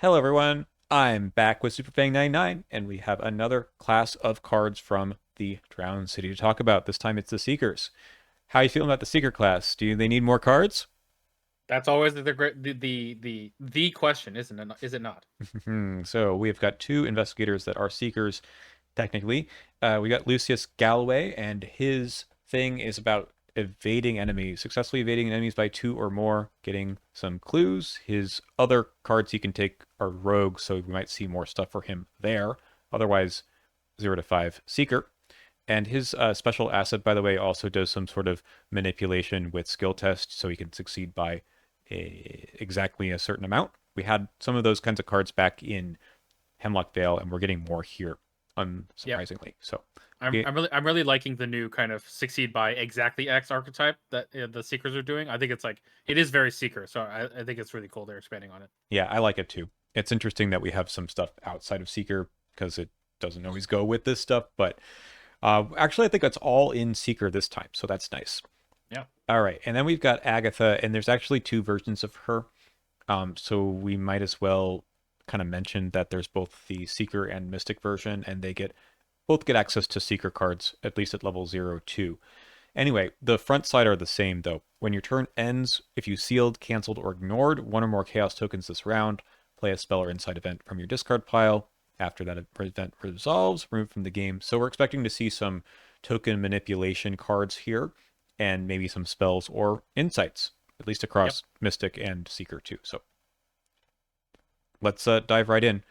Hello everyone, I'm back with SuperFang99, and we have another class of cards from the Drowned City to talk about. This time it's the Seekers. How are you feeling about the Seeker class? Do they need more cards? That's always the great the question, isn't it? Is it not? So we've got two investigators that are Seekers, technically. We got Lucius Galloway, and his thing is about evading enemies, successfully evading enemies by two or more, getting some clues. His other cards he can take are rogue, so we might see more stuff for him there. Otherwise, 0 to 5 Seeker. And his special asset, by the way, also does some sort of manipulation with skill test, so he can succeed by exactly a certain amount. We had some of those kinds of cards back in Hemlock Vale, and we're getting more here, Yep. unsurprisingly. So, I'm yeah, I'm really I'm really liking the new kind of succeed by exactly X archetype that the Seekers are doing. I think it's like it is very Seeker, so I think it's really cool they're expanding on it. yeah, I like it too. It's interesting that we have some stuff outside of Seeker because it doesn't always go with this stuff, but actually, I think it's all in Seeker this time, so that's nice. Yeah. All right, and then we've got Agatha, and there's actually two versions of her. So we might as well kind of mention that there's both the Seeker and Mystic version, and they get both get access to Seeker cards, at least at level 0, 2. Anyway, the front side are the same though. When your turn ends, if you sealed, canceled, or ignored one or more chaos tokens this round, play a spell or inside event from your discard pile. After that event resolves, remove from the game. So we're expecting to see some token manipulation cards here, and maybe some spells or insights, at least Yep. across Mystic and Seeker too. So let's dive right in.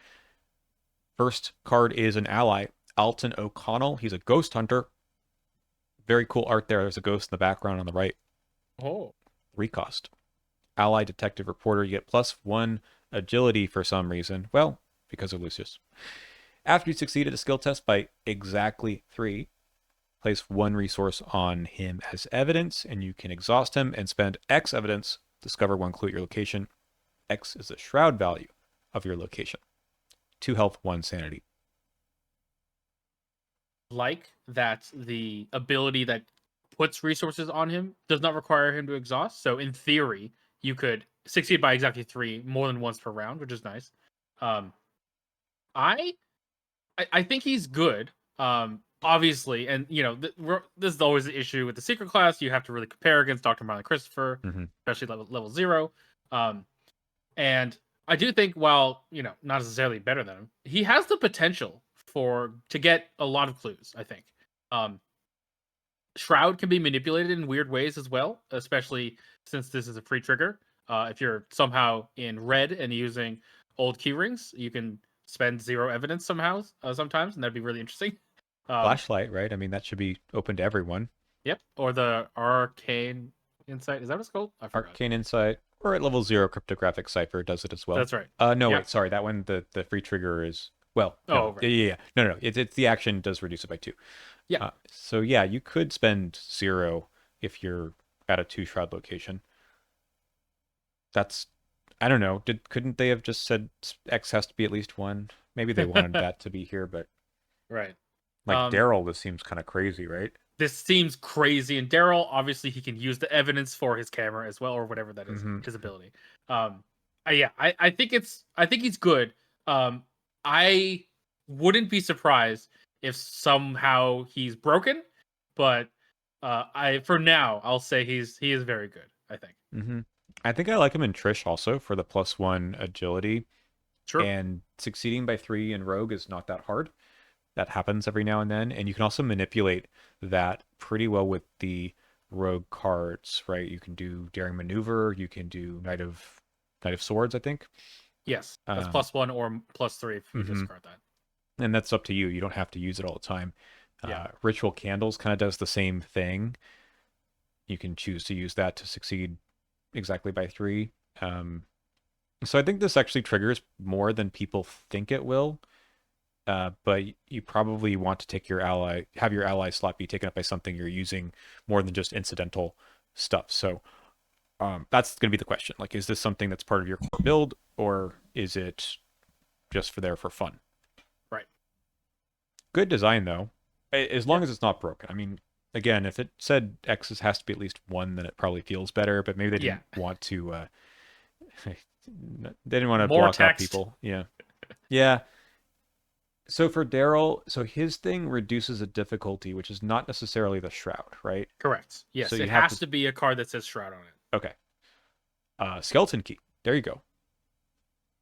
First card is an ally, Alton O'Connell. He's a ghost hunter. Very cool art there. There's a ghost in the background on the right. Oh. Recost. Ally detective reporter. You get +1 agility for some reason. Well, because of Lucius. After you succeeded a skill test by exactly 3, place 1 resource on him as evidence, and you can exhaust him and spend X evidence, discover 1 clue at your location. X is the shroud value of your location. 2 health, 1 sanity. Like that the ability that puts resources on him does not require him to exhaust. So in theory, you could succeed by exactly three more than once per round, which is nice. Um, I I think he's good. Obviously, and this is always the issue with the secret class. You have to really compare against Doctor Marley Christopher, Mm-hmm. especially level 0. Um, and I do think, while not necessarily better than him, he has the potential to get a lot of clues. I think um, Shroud can be manipulated in weird ways as well, especially since this is a free trigger. If you're somehow in red and using old key rings, you can spend 0 evidence somehow sometimes, and that'd be really interesting. Um, Flashlight, right? I mean, that should be open to everyone. yep. Or the arcane insight. Is that what it's called? I forgot. Arcane Insight, or at level 0, Cryptographic Cipher does it as well. That's right. No, Yeah. wait, sorry. That one, the free trigger is, well, no. Oh, Yeah, right. yeah, yeah. No. It's the action does reduce it by 2. Yeah. So yeah, you could spend 0 if you're at a 2 shroud location. That's, I don't know. Couldn't they have just said X has to be at least 1? Maybe they wanted that to be here, but Right. like Um, Daryl, this seems kind of crazy, right? this seems crazy. And Daryl, obviously, he can use the evidence for his camera as well, or whatever that is, Mm-hmm. his ability. Um, yeah, I think he's good. I wouldn't be surprised if somehow he's broken, but I for now I'll say he is very good. I think. Mm-hmm. I think I like him in Trish also for the +1 agility, Sure. and succeeding by 3 in Rogue is not that hard. That happens every now and then, and you can also manipulate that pretty well with the Rogue cards, right? You can do Daring Maneuver, you can do Knight of Swords, I think. Yes, that's Um, +1 or +3 if you hmm discard that. And that's up to you. You don't have to use it all the time. Yeah. Ritual Candles kind of does the same thing. You can choose to use that to succeed exactly by 3. Um, so I think this actually triggers more than people think it will. But you probably want to have your ally slot be taken up by something you're using more than just incidental stuff. So that's going to be the question. Like, is this something that's part of your core build, or is it just for fun? Right. Good design though, as Yeah. long as it's not broken. I mean, again, if it said X's has to be at least 1, then it probably feels better. But maybe they Yeah. didn't want to They didn't want to More block off text. people. Yeah. Yeah. So for Daryl, so his thing reduces the difficulty, which is not necessarily the shroud, right? Correct. So Yes, you it have has to. to be a card that says Shroud on it. Okay. Skeleton key. There you go.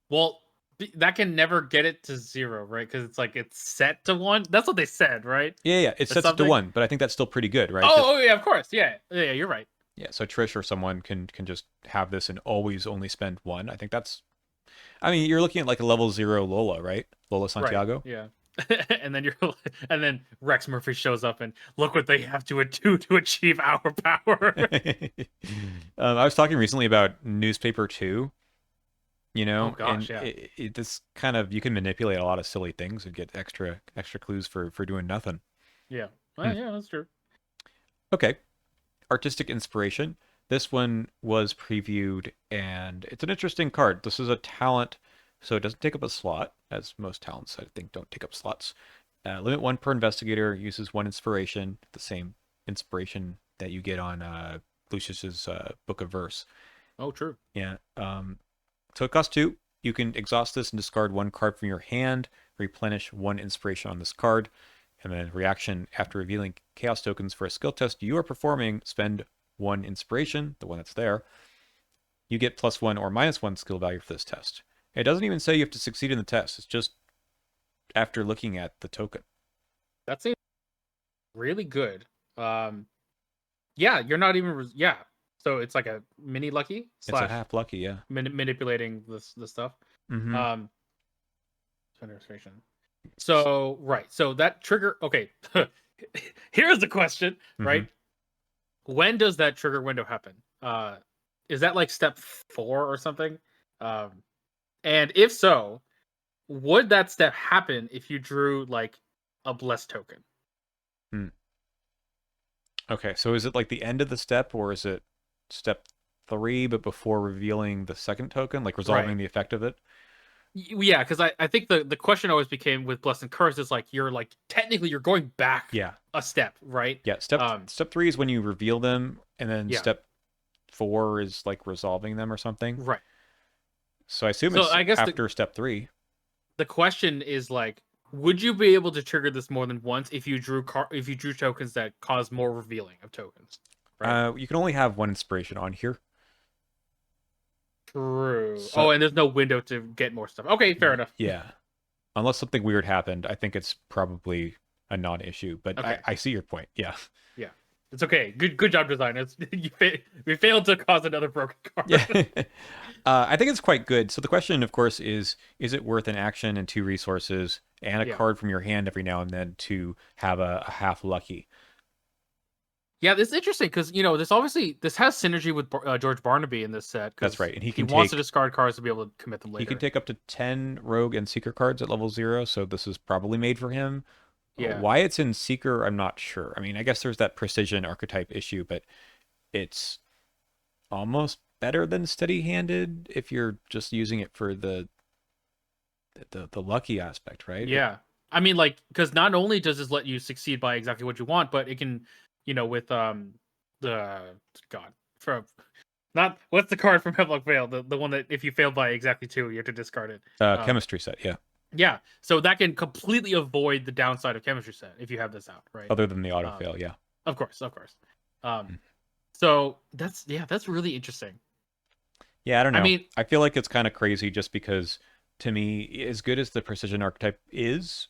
Well, that can never get it to 0, right? Because it's like it's set to 1. That's what they said, right? Yeah, yeah. It Or sets it to something. 1, but I think that's still pretty good, right? Oh, yeah, of course. Yeah, yeah, you're right. Yeah. So Trish or someone can just have this and always only spend 1. I think that's. I mean, you're looking at like a level 0 Lola, right? Lola Right. Santiago. Yeah. And then and then Rex Murphy shows up and look what they have to do to achieve our power. I was talking recently about newspaper 2, Oh and gosh, yeah. this kind of you can manipulate a lot of silly things and get extra clues for doing nothing. Yeah. Hmm. Well, yeah, that's true. Okay, artistic inspiration. This one was previewed, and it's an interesting card. This is a talent, so it doesn't take up a slot, as most talents I think don't take up slots. Limit 1 per investigator, uses 1 inspiration, the same inspiration that you get on Lucius's Book of Verse. Oh, true. Yeah. So it costs 2. You can exhaust this and discard 1 card from your hand, replenish 1 inspiration on this card, and then reaction after revealing chaos tokens for a skill test you are performing, spend 1 inspiration, the one that's there. You get +1 or -1 skill value for this test. It doesn't even say you have to succeed in the test. It's just after looking at the token. That seems really good. Yeah, you're not even. Yeah, so it's like a mini lucky It's a slash half lucky, yeah. manipulating the stuff. Mm-hmm. Um, Administration. So right, so that trigger. Okay, here's the question. Mm-hmm. Right, when does that trigger window happen? Is that like step 4 or something? And if so, would that step happen if you drew like a blessed token? Okay, so is it like the end of the step, or is it step 3, but before revealing the second token, like resolving Right. the effect of it? Yeah, because I think the question always became with blessed and curse is like you're like technically you're going back Yeah, a step, right? yeah. Step 3 is when you reveal them, and then Yeah, step 4 is like resolving them or something. right. So I assume So it's I guess after step 3. the question is like, would you be able to trigger this more than once if you drew tokens that cause more revealing of tokens? Right. You can only have 1 inspiration on here. True. So Oh, and there's no window to get more stuff. Okay, fair enough. yeah, unless something weird happened, I think it's probably a non-issue. But Okay. I see your point. Yeah. Yeah. It's okay. Good job, designers. We failed to cause another broken card. Yeah. I think it's quite good. So the question, of course, is it worth an action and 2 resources and a Yeah. card from your hand every now and then to have a half lucky? Yeah, this is interesting because this has synergy with George Barnaby in this set. That's right. And he wants to discard cards to be able to commit them later. He can take up to 10 rogue and seeker cards at level 0, so this is probably made for him. Yeah. Why it's in seeker, I'm not sure. I mean, I guess there's that precision archetype issue, but it's almost better than steady-handed if you're just using it for the lucky aspect, right? Yeah. I mean, like, because not only does this let you succeed by exactly what you want, but it can, with the God from not what's the card from Hemlock Vale, the one that if you fail by exactly 2, you have to discard it. Chemistry set, yeah. Yeah, so that can completely avoid the downside of chemistry set if you have this out, right? Other than the auto fail, yeah. Of course. So that's really interesting. Yeah, I don't know. I mean, I feel like it's kind of crazy just because, to me, as good as the precision archetype is,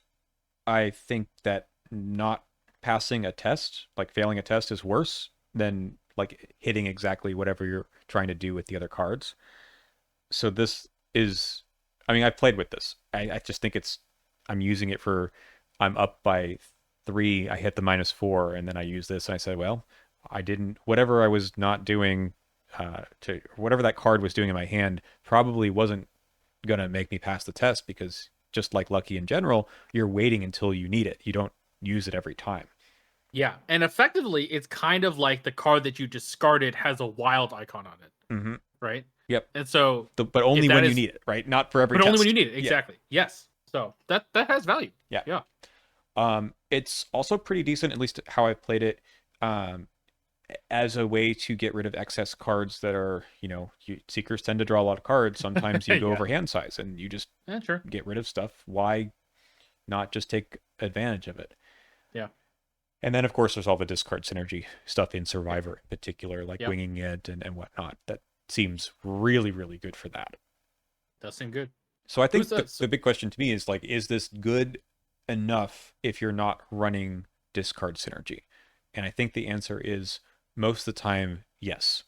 I think that not passing a test, like failing a test, is worse than like hitting exactly whatever you're trying to do with the other cards. So this is, I mean, I've played with this. I just think I'm using it for, I'm up by 3, I hit the -4, and then I use this, and I said, well, I didn't, whatever I was not doing, whatever that card was doing in my hand probably wasn't gonna make me pass the test, because just like lucky in general, you're waiting until you need it. You don't use it every time. yeah, and effectively, it's kind of like the card that you discarded has a wild icon on it, Mm-hmm. right? Yep. And so, But only when you need it, right? Not for every but test. only when you need it. Yeah. Exactly. Yes. So that has value. Yeah. Yeah. It's also pretty decent, at least how I've played it. as a way to get rid of excess cards that are, Seekers tend to draw a lot of cards. Sometimes you go Yeah. over hand size and you just Yeah, sure. get rid of stuff. Why not just take advantage of it? Yeah. And then, of course, there's all the discard synergy stuff in Yep. Survivor in particular, like Yep. winging it and whatnot. That seems really, really good for that. Does seem good. So I Who's think the the big question to me is like, is this good enough if you're not running discard synergy? And I think the answer is most of the time, yes.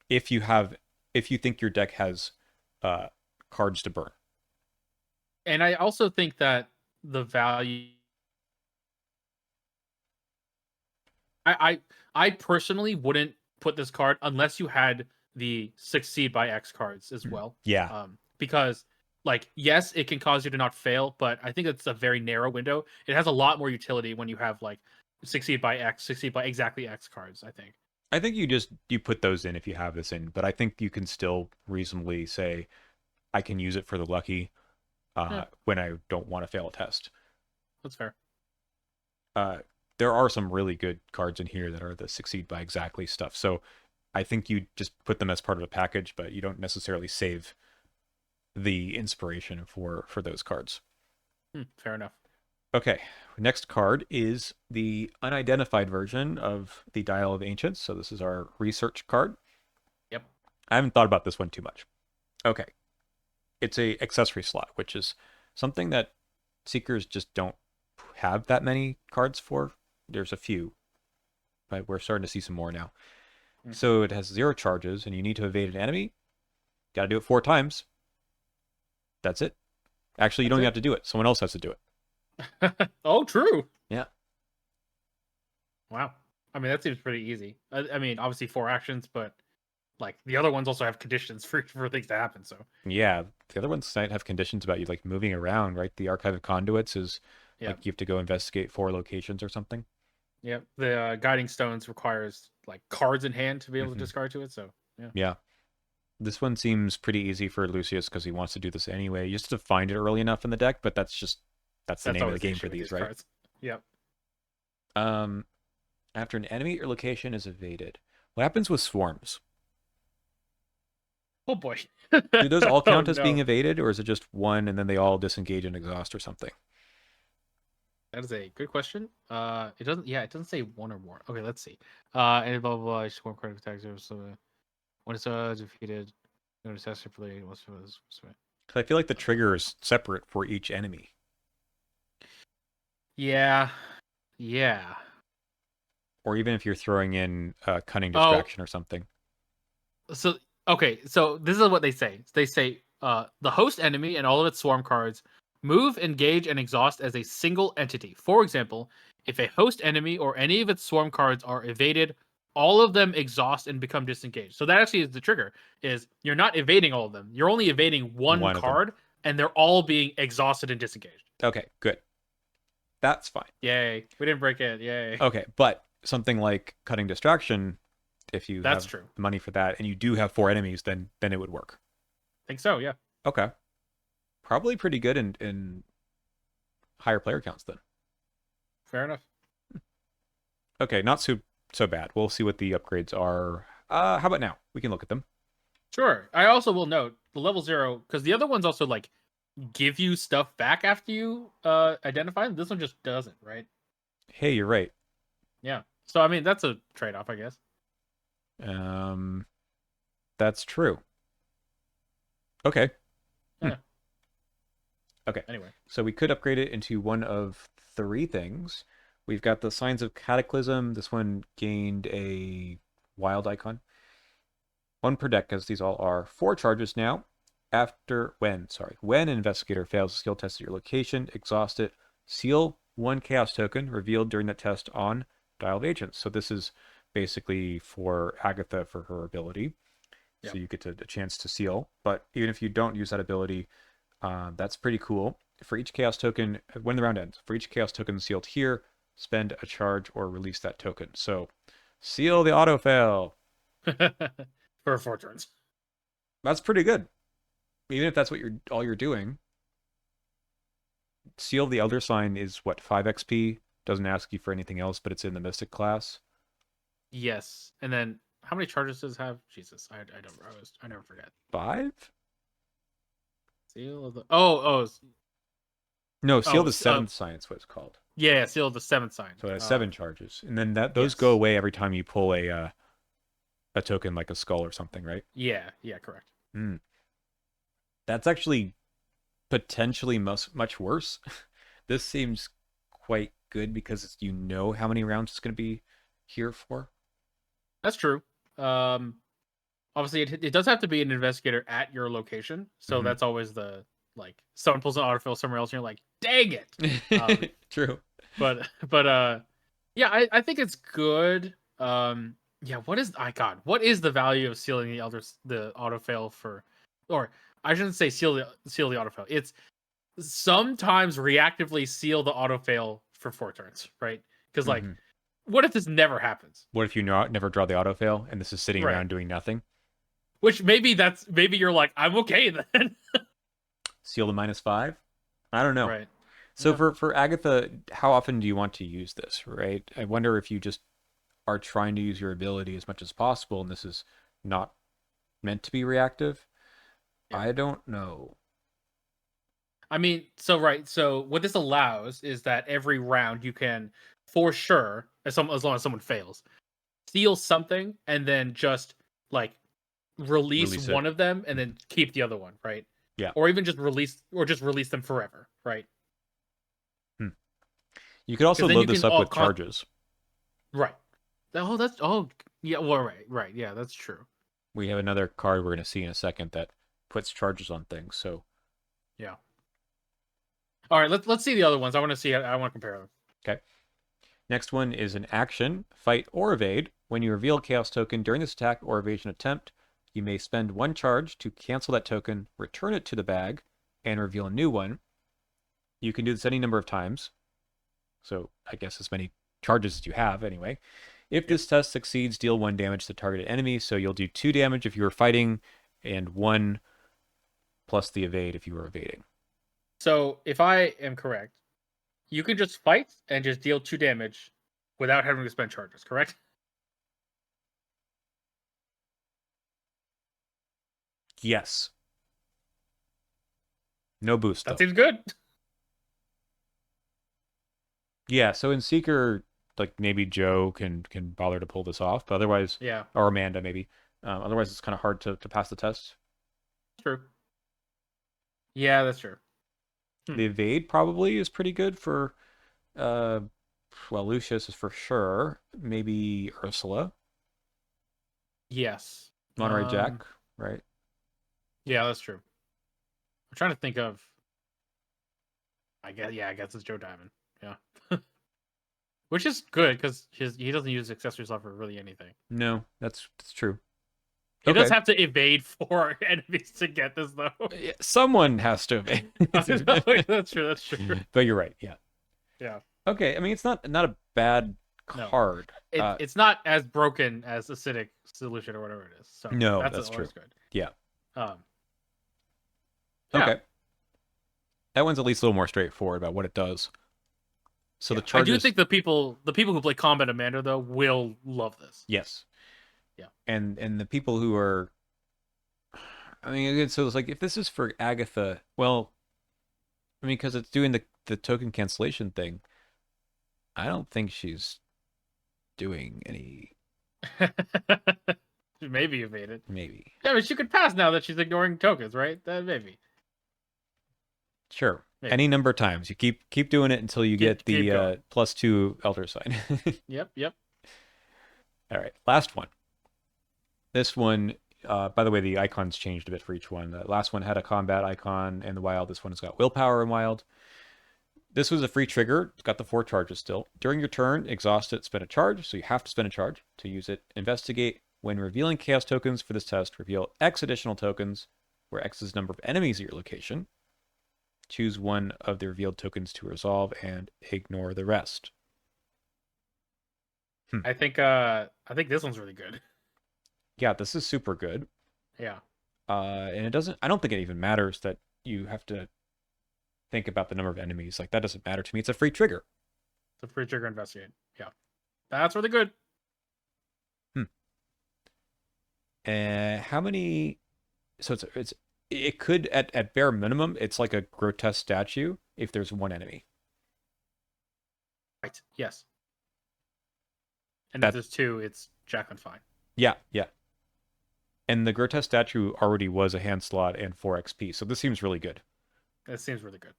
If you have, if you think your deck has uh, cards to burn. and I also think that the value I personally wouldn't put this card unless you had the succeed by X cards as well. Yeah, Because like yes, it can cause you to not fail, but I think it's a very narrow window. It has a lot more utility when you have like succeed by X, succeed by exactly X cards, I think. I think you put those in if you have this in, but I think you can still reasonably say I can use it for the lucky Yeah, when I don't want to fail a test. that's fair. Uh, there are some really good cards in here that are the succeed by exactly stuff. So I think you just put them as part of a package, but you don't necessarily save the inspiration for those cards. Fair enough. Okay, next card is the unidentified version of the Dial of Ancients. So this is our research card. Yep. I haven't thought about this one too much. Okay, it's a accessory slot, which is something that Seekers just don't have that many cards for. There's a few, but we're starting to see some more now. Mm. So it has 0 charges, and you need to evade an enemy. Got to do it 4 times. That's it. Actually, you That's don't even it. have to do it. Someone else has to do it. Oh, true. Yeah. Wow. I mean, that seems pretty easy. I mean, obviously 4 actions, but like the other ones also have conditions for things to happen. So Yeah. The other ones might have conditions about you like moving around, right? The Archive of Conduits is yeah, like you have to go investigate 4 locations or something. yeah. The guiding stones requires like cards in hand to be able to Hmm. discard to it. So yeah, Yeah. This one seems pretty easy for Lucius because he wants to do this anyway. You just have to find it early enough in the deck, but that's the that's name of the always the game issue for with these, these right? cards. Yep. Um, after an enemy or location is evaded, what happens with swarms? Oh boy. Do those all Oh count as being no. evaded, or is it just one and then they all disengage and exhaust or something? That is a good question. It doesn't. Yeah, it doesn't say one or more. Okay, let's see. And blah blah blah. Swarm card attacks. So when it's defeated, notice that separately. Because I feel like the trigger is separate for each enemy. Yeah, yeah. Or even if you're throwing in a cunning Oh, distraction or something. so okay. So this is what they say. They say the host enemy and all of its swarm cards move, engage, and exhaust as a single entity. For example, if a host enemy or any of its swarm cards are evaded, all of them exhaust and become disengaged. So that actually is the trigger. Is you're not evading all of them. You're only evading one One of them. card, and they're all being exhausted and disengaged. Okay, good. That's fine. Yay! We didn't break it. Yay! Okay, but something like cutting distraction, if you That's have true. money for that and you do have 4 enemies, then it would work. Think so. Yeah. Okay. Probably pretty good in higher player counts then. Fair enough. Okay, not so bad. We'll see what the upgrades are. How about now? We can look at them. Sure. I also will note the level 0 because the other ones also like give you stuff back after you identify them. This one just doesn't, right? Hey, you're right. Yeah. So I mean that's a trade-off, I guess. Um, that's true. Okay. Hmm. Yeah. Okay. Anyway. So we could upgrade it into one of 3 things. We've got the Signs of Cataclysm. This one gained a wild icon. 1 per deck, as these all are. 4 charges now. When investigator fails a skill test at your location, exhaust it, seal 1 chaos token revealed during that test on Dial of Agents. So this is basically for Agatha for her ability. So Yep. you get a chance to seal. But even if you don't use that ability, that's pretty cool. For each chaos token, when the round ends, for each chaos token sealed here, spend a charge or release that token. So seal the auto fail. For 4 turns. That's pretty good. Even if that's what you're doing. Seal the Elder Sign is what, 5 XP? Doesn't ask you for anything else, but it's in the Mystic class. Yes. And then how many charges does it have? Jesus, I never forget. 5? Seal of the No, Seal oh the Seventh Science, what it's called. yeah, seal of the seventh sign. So it has 7 charges, and then those go Yes. away every time you pull a token like a skull or something, right? Yeah, yeah, correct. Hmm. That's actually potentially much worse. This seems quite good because you know how many rounds it's going to be here for. That's true. Obviously it does have to be an investigator at your location, so Mhm. that's always the like someone pulls an autofill somewhere else and you're like, dang it. Um, True. but yeah, I think it's good. Yeah, what is the value of sealing the autofail for, or I shouldn't say seal the autofail. It's sometimes reactively seal the autofail for 4 turns, right? Because like, Mhm. what if this never happens? What if you never draw the autofail and this is sitting Right. around doing nothing? Which maybe you're like, I'm okay then. Seal the -5? I don't know. Right. So Yeah. for Agatha, how often do you want to use this, right? I wonder if you just are trying to use your ability as much as possible and this is not meant to be reactive. Yeah. I don't know. I mean, so right. So what this allows is that every round you can, for sure, as long as someone fails, steal something and then just like release Release it. one of them and Mhm. then keep the other one, right? Yeah. Or even just release them forever, right? Hmm. You could also Because then load you this can up with charges. right. Oh yeah. Well, right. Yeah, that's true. We have another card we're going to see in a second that puts charges on things. So, Yeah. All right. Let's see the other ones. I want to see. I want to compare them. okay. Next one is an action, fight or evade. When you reveal a chaos token during this attack or evasion attempt, you may spend 1 charge to cancel that token, return it to the bag, and reveal a new one. You can do this any number of times. So, I guess as many charges as you have anyway. If Yep. this test succeeds, deal 1 damage to the targeted enemy. So you'll do 2 damage if you were fighting, and 1 plus the evade if you were evading. So if I am correct, you can just fight and just deal 2 damage without having to spend charges, correct? Yes. No boost That though. seems good. Yeah, so in Seeker, like maybe Joe can bother to pull this off, but otherwise, Yeah, or Amanda maybe. Otherwise, it's kind of hard to pass the test. true. Yeah, that's true. Hmm. The evade probably is pretty good for, uh, well, Lucius is for sure. Maybe Ursula, Yes. Monterey Jack, right? Yeah, that's true. I'm trying to think of. I guess it's Joe Diamond. Yeah, which is good because he doesn't use accessory slot for really anything. No, that's true. He does Okay, have to evade 4 enemies to get this though. yeah, someone has to evade. That's true. That's true. But you're right. Yeah. Yeah. Okay. I mean, it's not a bad No, card. it's not as broken as acidic solution or whatever it is. So No, that's that's true. always good. Yeah. Um. Yeah. Okay. That one's at least a little more straightforward about what it does. So the Yeah. I do charges, think the people who play Combat Amanda though will love this. yes, Yeah. and the people who are, I mean, again, so it's like if this is for Agatha, well, I mean, because it's doing the token cancellation thing, I don't think she's doing any. Maybe you made it. Maybe, Yeah, but she could pass now that she's ignoring tokens, right? Maybe. sure, Maybe. any number of times you keep doing it until you get Keep the going. +2 Elder Sign. Yep. All right, last one. This one, by the way, the icons changed a bit for each one. The last one had a combat icon in the wild. This one has got willpower in wild. This was a free trigger. It's got the 4 charges still. During your turn, exhaust it, spend a charge. So you have to spend a charge to use it. Investigate. When revealing chaos tokens for this test, reveal X additional tokens, where X is the number of enemies at your location. Choose one of the revealed tokens to resolve and ignore the rest. I think this one's really good. Yeah, this is super good. Yeah. And it doesn't, I don't think it even matters that you have to think about the number of enemies. Like, that doesn't matter to me. It's a free trigger. The free trigger investigate. Yeah. That's really good. How many? So it could at bare minimum, it's like a grotesque statue if there's one enemy. Right. Yes. And if That there's two, it's Jacqueline Fine. yeah, yeah. And the grotesque statue already was a hand slot and 4 XP, so this seems really good. That seems really good.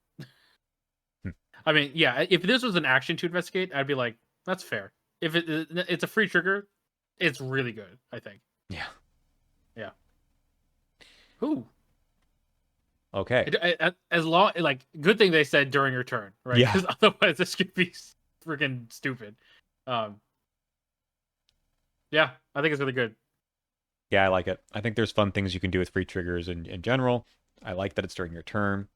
Hmm. I mean, yeah, if this was an action to investigate, I'd be like, that's fair. If it's a free trigger, it's really good, I think. Yeah. Yeah. Ooh. Okay. As long like good thing they said during your turn, right? Yeah. Because otherwise this could be freaking stupid. Um, yeah, I think it's really good. Yeah, I like it. I think there's fun things you can do with free triggers in general. I like that it's during your turn.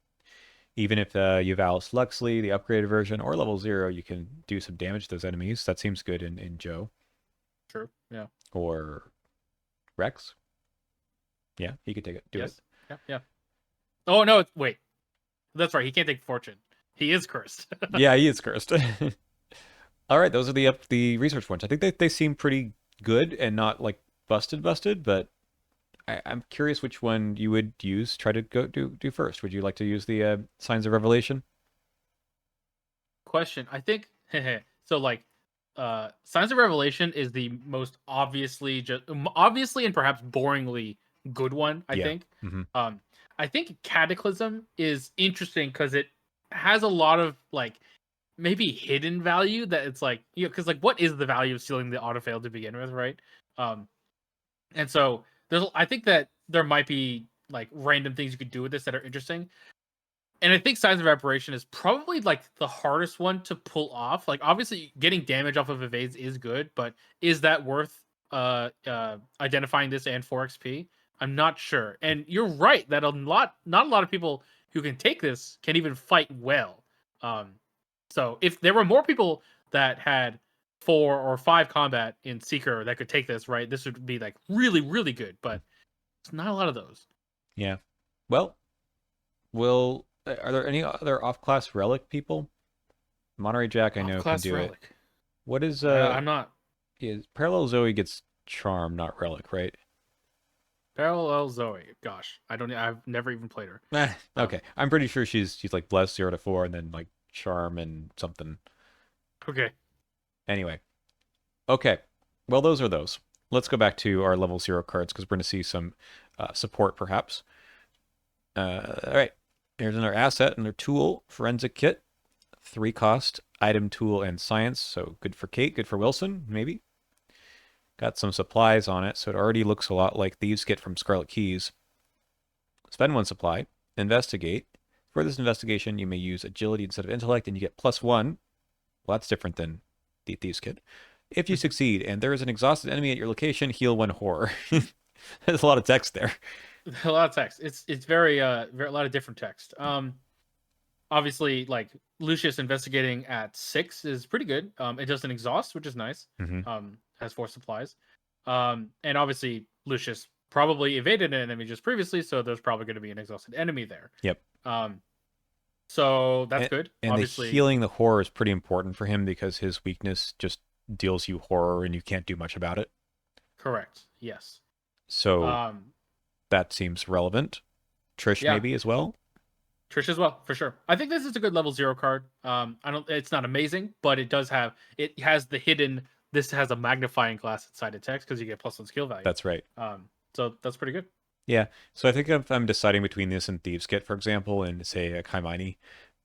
Even if you have Alice Luxley, the upgraded version, or level 0, you can do some damage to those enemies. That seems good in Joe. True. Yeah. Or Rex. Yeah, he could take it. Do it. Yes. Yeah. Yeah. Oh no! Wait, that's right. He can't take fortune. He is cursed. Yeah, he is cursed. All right, those are the research ones. I think they seem pretty good and not like busted, but I'm curious which one you would use. Try to go do first. Would you like to use the Signs of Revelation? Question. I think so. Like, Signs of Revelation is the most obviously and perhaps boringly good one. I Yeah. think. Hmm. Um, I think Cataclysm is interesting because it has a lot of like maybe hidden value that it's like because like what is the value of stealing the autofail to begin with, right? Um, and so I think that there might be like random things you could do with this that are interesting. And I think Signs of Evaporation is probably like the hardest one to pull off. Like obviously getting damage off of evades is good, but is that worth identifying this and 4 XP? I'm not sure. And you're right that not a lot of people who can take this can even fight well. Um so if there were more people that had 4 or 5 combat in Seeker that could take this, right, this would be like really, really good, but it's not a lot of those. Yeah. Well, are there any other off-class relic people? Monterey Jack, I Off know can class do it. relic. What is I'm not is Parallel Zoe gets charm, not relic, right? Parallel Zoe. Gosh, I don't. I've never even played her. Okay. I'm pretty sure she's like blessed 0 to 4 and then like charm and something. Okay. Anyway. Okay. Well, those are those. Let's go back to our level 0 cards because we're going to see some support perhaps. All right. Here's another asset, another tool, forensic kit, 3 cost, item, tool, and science. So good for Kate, good for Wilson, maybe. Got some supplies on it, so it already looks a lot like Thieves' Kit from Scarlet Keys. Spend 1 supply, investigate. For this investigation, you may use agility instead of intellect, and you get +1. Well, that's different than the Thieves' Kit. If you succeed and there is an exhausted enemy at your location, heal 1 horror. There's a lot of text there. A lot of text. It's very very a lot of different text. Obviously like Lucius investigating at 6 is pretty good. It doesn't exhaust, which is nice. Mm-hmm. Has 4 supplies. And obviously Lucius probably evaded an enemy just previously, so there's probably going to be an exhausted enemy there. Yep. So that's And, good. and the Obviously, healing the horror is pretty important for him because his weakness just deals you horror and you can't do much about it. correct. Yes. So Um, that seems relevant. Trish yeah. maybe as well. Trish as well, for sure. I think this is a good level 0 card. I don't. It's not amazing, but it has the hidden. This has a magnifying glass inside the text because you get +1 skill value. That's right. So that's pretty good. Yeah. So I think if I'm deciding between this and Thieves' Kit, for example, and say a Kaimani,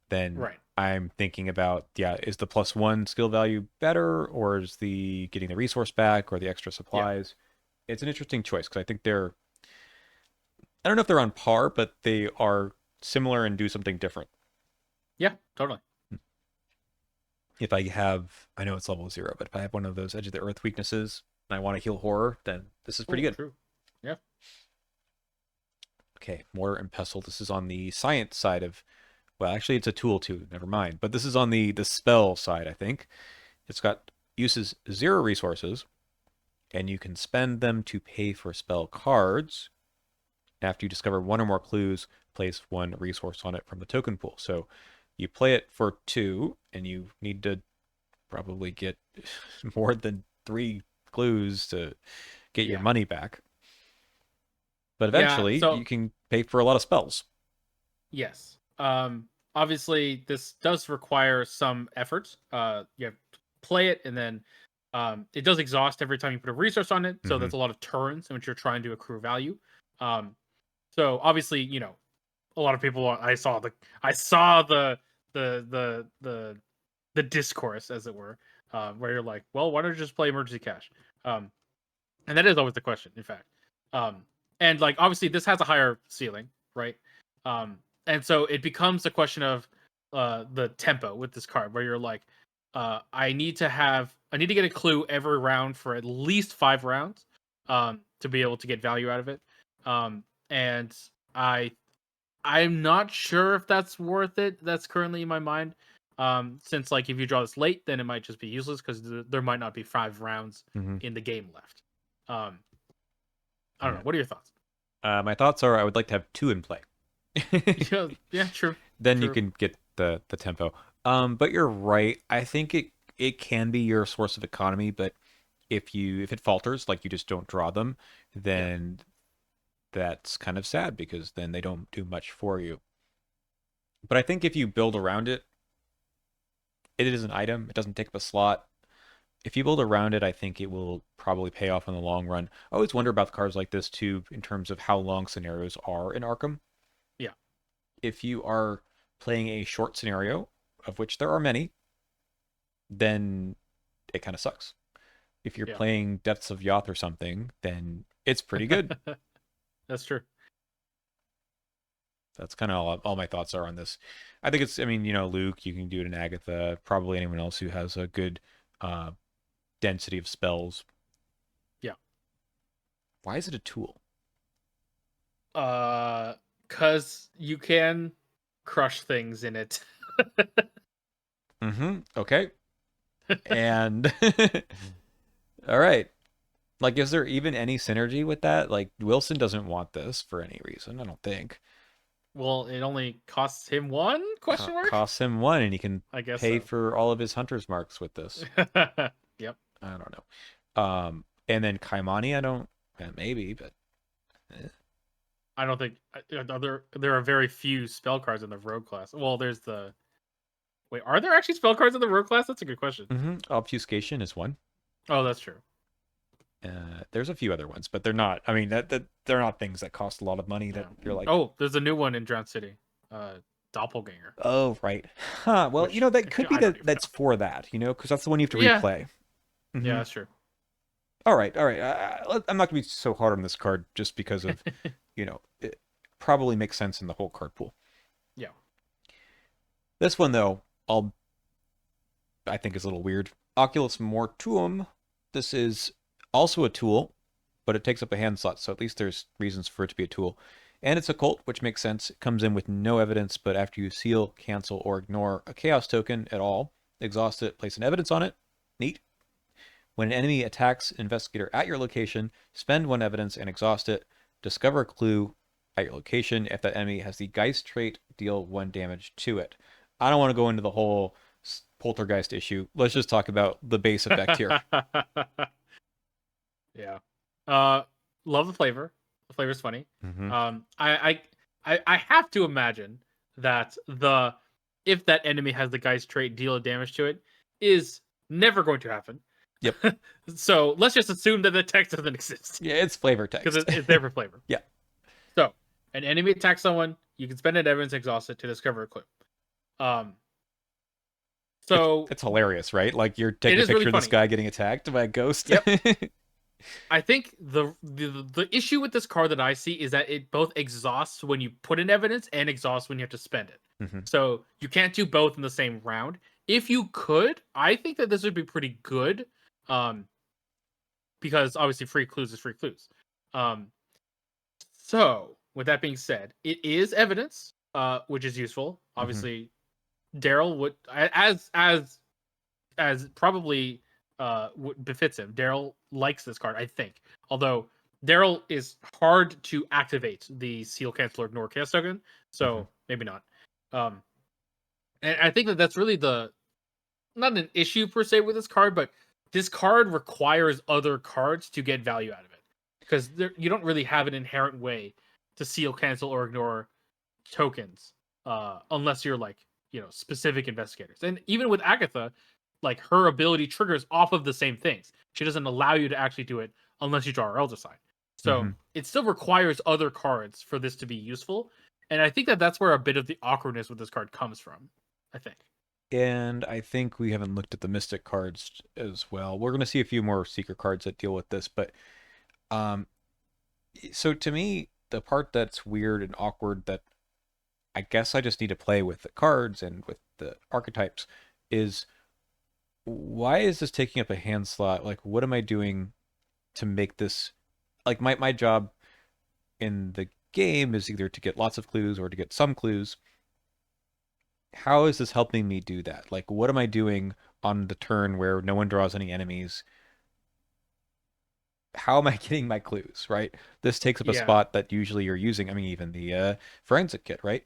then Right. I'm thinking about, yeah, is the +1 skill value better, or is the getting the resource back or the extra Yeah. supplies? It's an interesting choice because I think I don't know if they're on par, but they are similar and do something different. Yeah. Totally. If I know it's level 0, but if I have one of those Edge of the Earth weaknesses and I want to heal horror, then this is pretty Ooh, good. true. Yeah. Okay, Mortar and Pestle. This is on the science side of, well, actually it's a tool too, never mind. But this is on the spell side, I think. It's got uses 0 resources, and you can spend them to pay for spell cards. After you discover 1 or more clues, place 1 resource on it from the token pool. So you play it for 2, and you need to probably get more than 3 clues to get your Yeah. money back. But Yeah. eventually, you So can pay for a lot of spells. yes. Obviously, this does require some effort. You have to play it, and then it does exhaust every time you put a resource on it. So Hmm. that's a lot of turns in which you're trying to accrue value. Um, so obviously, a lot of people. I saw the the discourse, as it were, where you're like, well, why don't you just play emergency cash? Um, and that is always the question, in fact. Um, and like obviously this has a higher ceiling, right? And so it becomes a question of the tempo with this card, where you're like, I need to get a clue every round for at least 5 rounds, to be able to get value out of it. And I I'm not sure if that's worth it. That's currently in my mind. Since like if you draw this late, then it might just be useless because there might not be 5 rounds Hmm. in the game left. Um, I don't know. Yeah. What are your thoughts? My thoughts are I would like to have two in play. Yeah, yeah, true, Then you true. can get the tempo. But you're right. I think it can be your source of economy, but if it falters, like you just don't draw them, Yeah, then that's kind of sad because then they don't do much for you. But I think if you build around it, it is an item. It doesn't take up a slot. If you build around it, I think it will probably pay off in the long run. I always wonder about cards like this too, in terms of how long scenarios are in Arkham. yeah, If you are playing a short scenario, of which there are many, then it kind of sucks. If you're yeah. playing Depths of Yoth or something, then it's pretty good. That's true. That's kind of all my thoughts are on this. I think it's, I mean, Luke, you can do it in Agatha, probably anyone else who has a good uh, density of spells. Yeah. Why is it a tool? Uh, cause you can crush things in it. Mm-hmm. Okay. And all right. Like, is there even any synergy with that? Like, Wilson doesn't want this for any reason, I don't think. Well, it only costs him one question mark. Costs him one, and he can I guess pay so. for all of his hunter's marks with this. Yep. I don't know. And then Kaimani, I don't, maybe, but eh. I don't think there are very few spell cards in the rogue class. Well, there's the wait. Are there actually spell cards in the rogue class? That's a good question. Obfuscation is one. Oh, that's true. There's a few other ones, but they're not. I mean, that they're not things that cost a lot of money. That Yeah. you're like, Oh, there's a new one in Drowned City. Doppelganger. oh, right, huh? Well, Which that could be I don't even that's know. for that, because that's the one you have to Yeah. replay. Yeah, Hmm. that's true. All right, all right. I'm not gonna be so hard on this card just because of, it probably makes sense in the whole card pool. Yeah. This one though, I think is a little weird. Oculus Mortuum. This is also a tool, but it takes up a hand slot, so at least there's reasons for it to be a tool. And it's a cult, which makes sense. It comes in with no evidence, but after you seal, cancel, or ignore a chaos token at all, exhaust it, place an evidence on it. Neat. When an enemy attacks an investigator at your location, spend one evidence and exhaust it. Discover a clue at your location. If that enemy has the Geist trait, deal 1 damage to it. I don't want to go into the whole poltergeist issue. Let's just talk about the base effect here. Yeah. Uh, love the flavor. The flavor's funny. Mm-hmm. I have to imagine that the if that enemy has the guy's trait deal damage to it is never going to happen. Yep. So let's just assume that the text doesn't exist Yeah, it's flavor because text. it's there for flavor. Yeah. So an enemy attacks someone, you can spend an evidence exhaust it to discover a clue. Um, It's so it's hilarious, right? Like you're it taking a is really picture of this funny. guy getting attacked by a ghost. Yep. I think the issue with this card that I see is that it both exhausts when you put in evidence and exhausts when you have to spend it. Mm-hmm. So you can't do both in the same round. If you could, I think that this would be pretty good. Because obviously free clues is free clues. So with that being said, it is evidence, which is useful. Obviously, Daryl would as probably befits him. Daryl likes this card, I think. Although Daryl is hard to activate the seal, cancel, or ignore chaos token, so maybe not. And I think that that's really not an issue per se with this card, but this card requires other cards to get value out of it. because you don't really have an inherent way to seal, cancel, or ignore tokens, unless you're like, specific investigators. And even with Agatha, like, her ability triggers off of the same things. She doesn't allow you to actually do it unless you draw her elder sign. So Hmm. it still requires other cards for this to be useful. And I think that that's where a bit of the awkwardness with this card comes from. I think. And I think we haven't looked at the Mystic cards as well. We're going to see a few more Seeker cards that deal with this, but um, so to me, the part that's weird and awkward that I guess I just need to play with the cards and with the archetypes is why is this taking up a hand slot? Like, what am I doing to make this like my job in the game is either to get lots of clues or to get some clues. How is this helping me do that? Like, what am I doing on the turn where no one draws any enemies? How am I getting my clues, right? This takes up a Yeah. spot that usually you're using. I mean, even the forensic kit, right?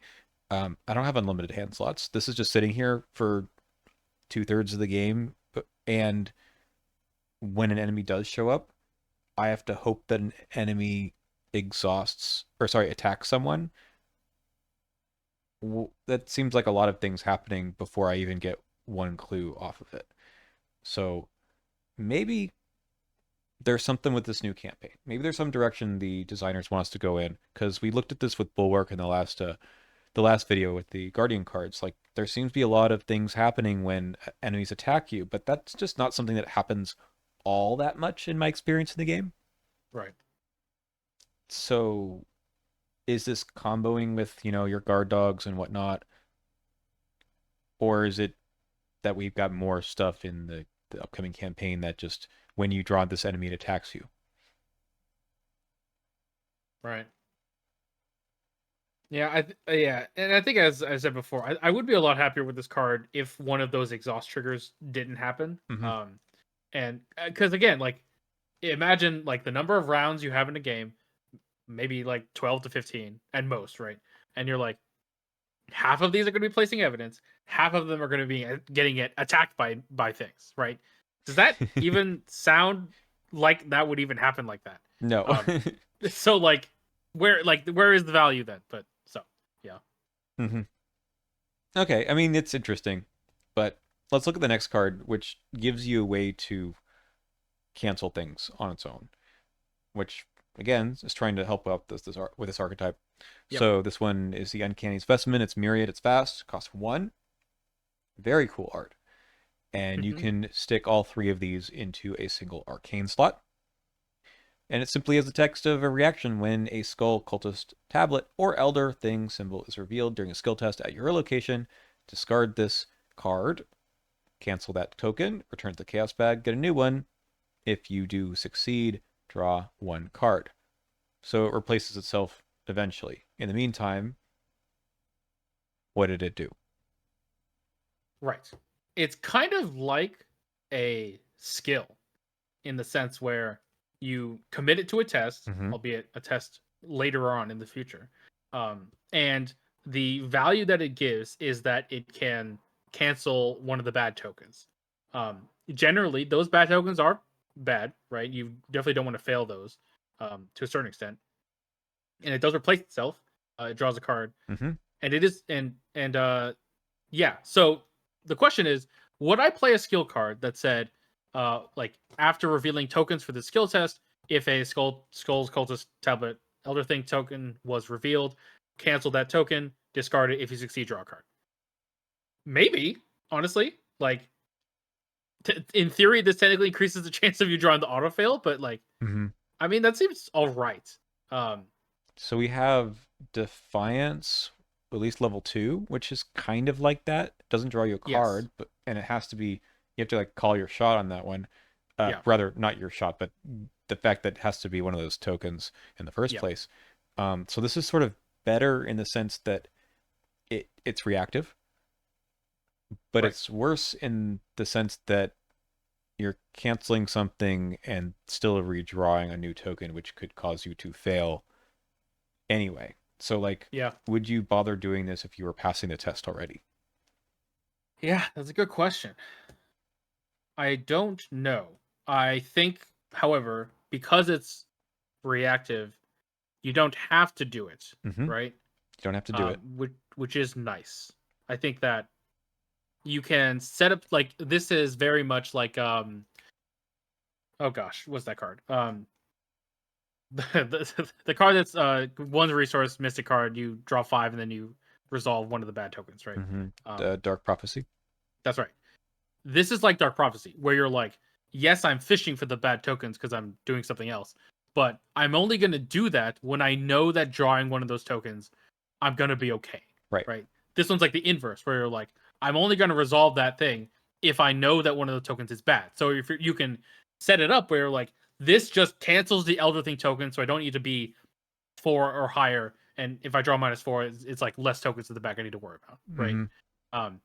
I don't have unlimited hand slots. This is just sitting here for 2/3 of the game, and when an enemy does show up, I have to hope that an enemy attacks someone. That seems like a lot of things happening before I even get one clue off of it. So maybe there's something with this new campaign. Maybe there's some direction the designers want us to go in, because we looked at this with Bulwark in the last video with the Guardian cards. Like, there seems to be a lot of things happening when enemies attack you, but that's just not something that happens all that much in my experience in the game. Right. So is this comboing with, your guard dogs and whatnot, or is it that we've got more stuff in the upcoming campaign that just when you draw this enemy, it attacks you? Right. Yeah, yeah, and I think as I said before, I would be a lot happier with this card if one of those exhaust triggers didn't happen. Mm-hmm. And because again, like, imagine like the number of rounds you have in a game, maybe like 12 to 15 at most, right? And you're like, half of these are going to be placing evidence, half of them are going to be getting it attacked by things, right? Does that even sound like that would even happen like that? No. Um, so where is the value then? But so yeah. Hmm. Okay, I mean, it's interesting, but let's look at the next card, which gives you a way to cancel things on its own, which again is trying to help out with this archetype. Yep. So this one is the Uncanny Specimen. It's Myriad. It's fast. Costs one. Very cool art, and you Hmm. can stick all three of these into a single arcane slot. And it simply has the text of a reaction when a skull, cultist, tablet, or elder thing symbol is revealed during a skill test at your location. Discard this card, cancel that token, return to the chaos bag, get a new one. If you do succeed, draw one card. So it replaces itself eventually. In the meantime, what did it do? Right. It's kind of like a skill in the sense where you commit it to a test, Mm-hmm. albeit a test later on in the future. And the value that it gives is that it can cancel one of the bad tokens. Generally, those bad tokens are bad, right? You definitely don't want to fail those to a certain extent. And it does replace itself. It draws a card, Mm-hmm. and it is yeah. So the question is, would I play a skill card that said, like, after revealing tokens for the skill test, if a Skull's Cultist Tablet Elder Thing token was revealed, cancel that token, discard it. If you succeed, draw a card. Maybe, honestly, like, in theory, this technically increases the chance of you drawing the auto fail, but like, Mm-hmm. I mean, that seems all right. Um, So we have Defiance, at least level 2, which is kind of like that. It doesn't draw you a yes, card, but and it has to be you have to like call your shot on that one. yeah, Rather not your shot, but the fact that it has to be one of those tokens in the first yeah, place. So this is sort of better in the sense that it's reactive, but right, it's worse in the sense that you're canceling something and still redrawing a new token, which could cause you to fail anyway. So, like, yeah. would you bother doing this if you were passing the test already? Yeah, that's a good question. I don't know. I think, however, because it's reactive, you don't have to do it, Mm-hmm. You right? don't have to do it. Which is nice. I think that you can set up like this is very much like oh gosh, what's that card? The card that's one's a resource mystic card. You draw 5 and then you resolve one of the bad tokens, right? Mm-hmm. Um, Dark Prophecy. that's right. This is like Dark Prophecy, where you're like, yes, I'm fishing for the bad tokens because I'm doing something else, but I'm only going to do that when I know that drawing one of those tokens, I'm going to be okay, Right. right? This one's like the inverse, where you're like, I'm only going to resolve that thing if I know that one of the tokens is bad. So if you can set it up where you're like, this just cancels the Elder Thing token, so I don't need to be 4 or higher. And if I draw -4, it's like less tokens at the back I need to worry about, right? Mm-hmm. Um,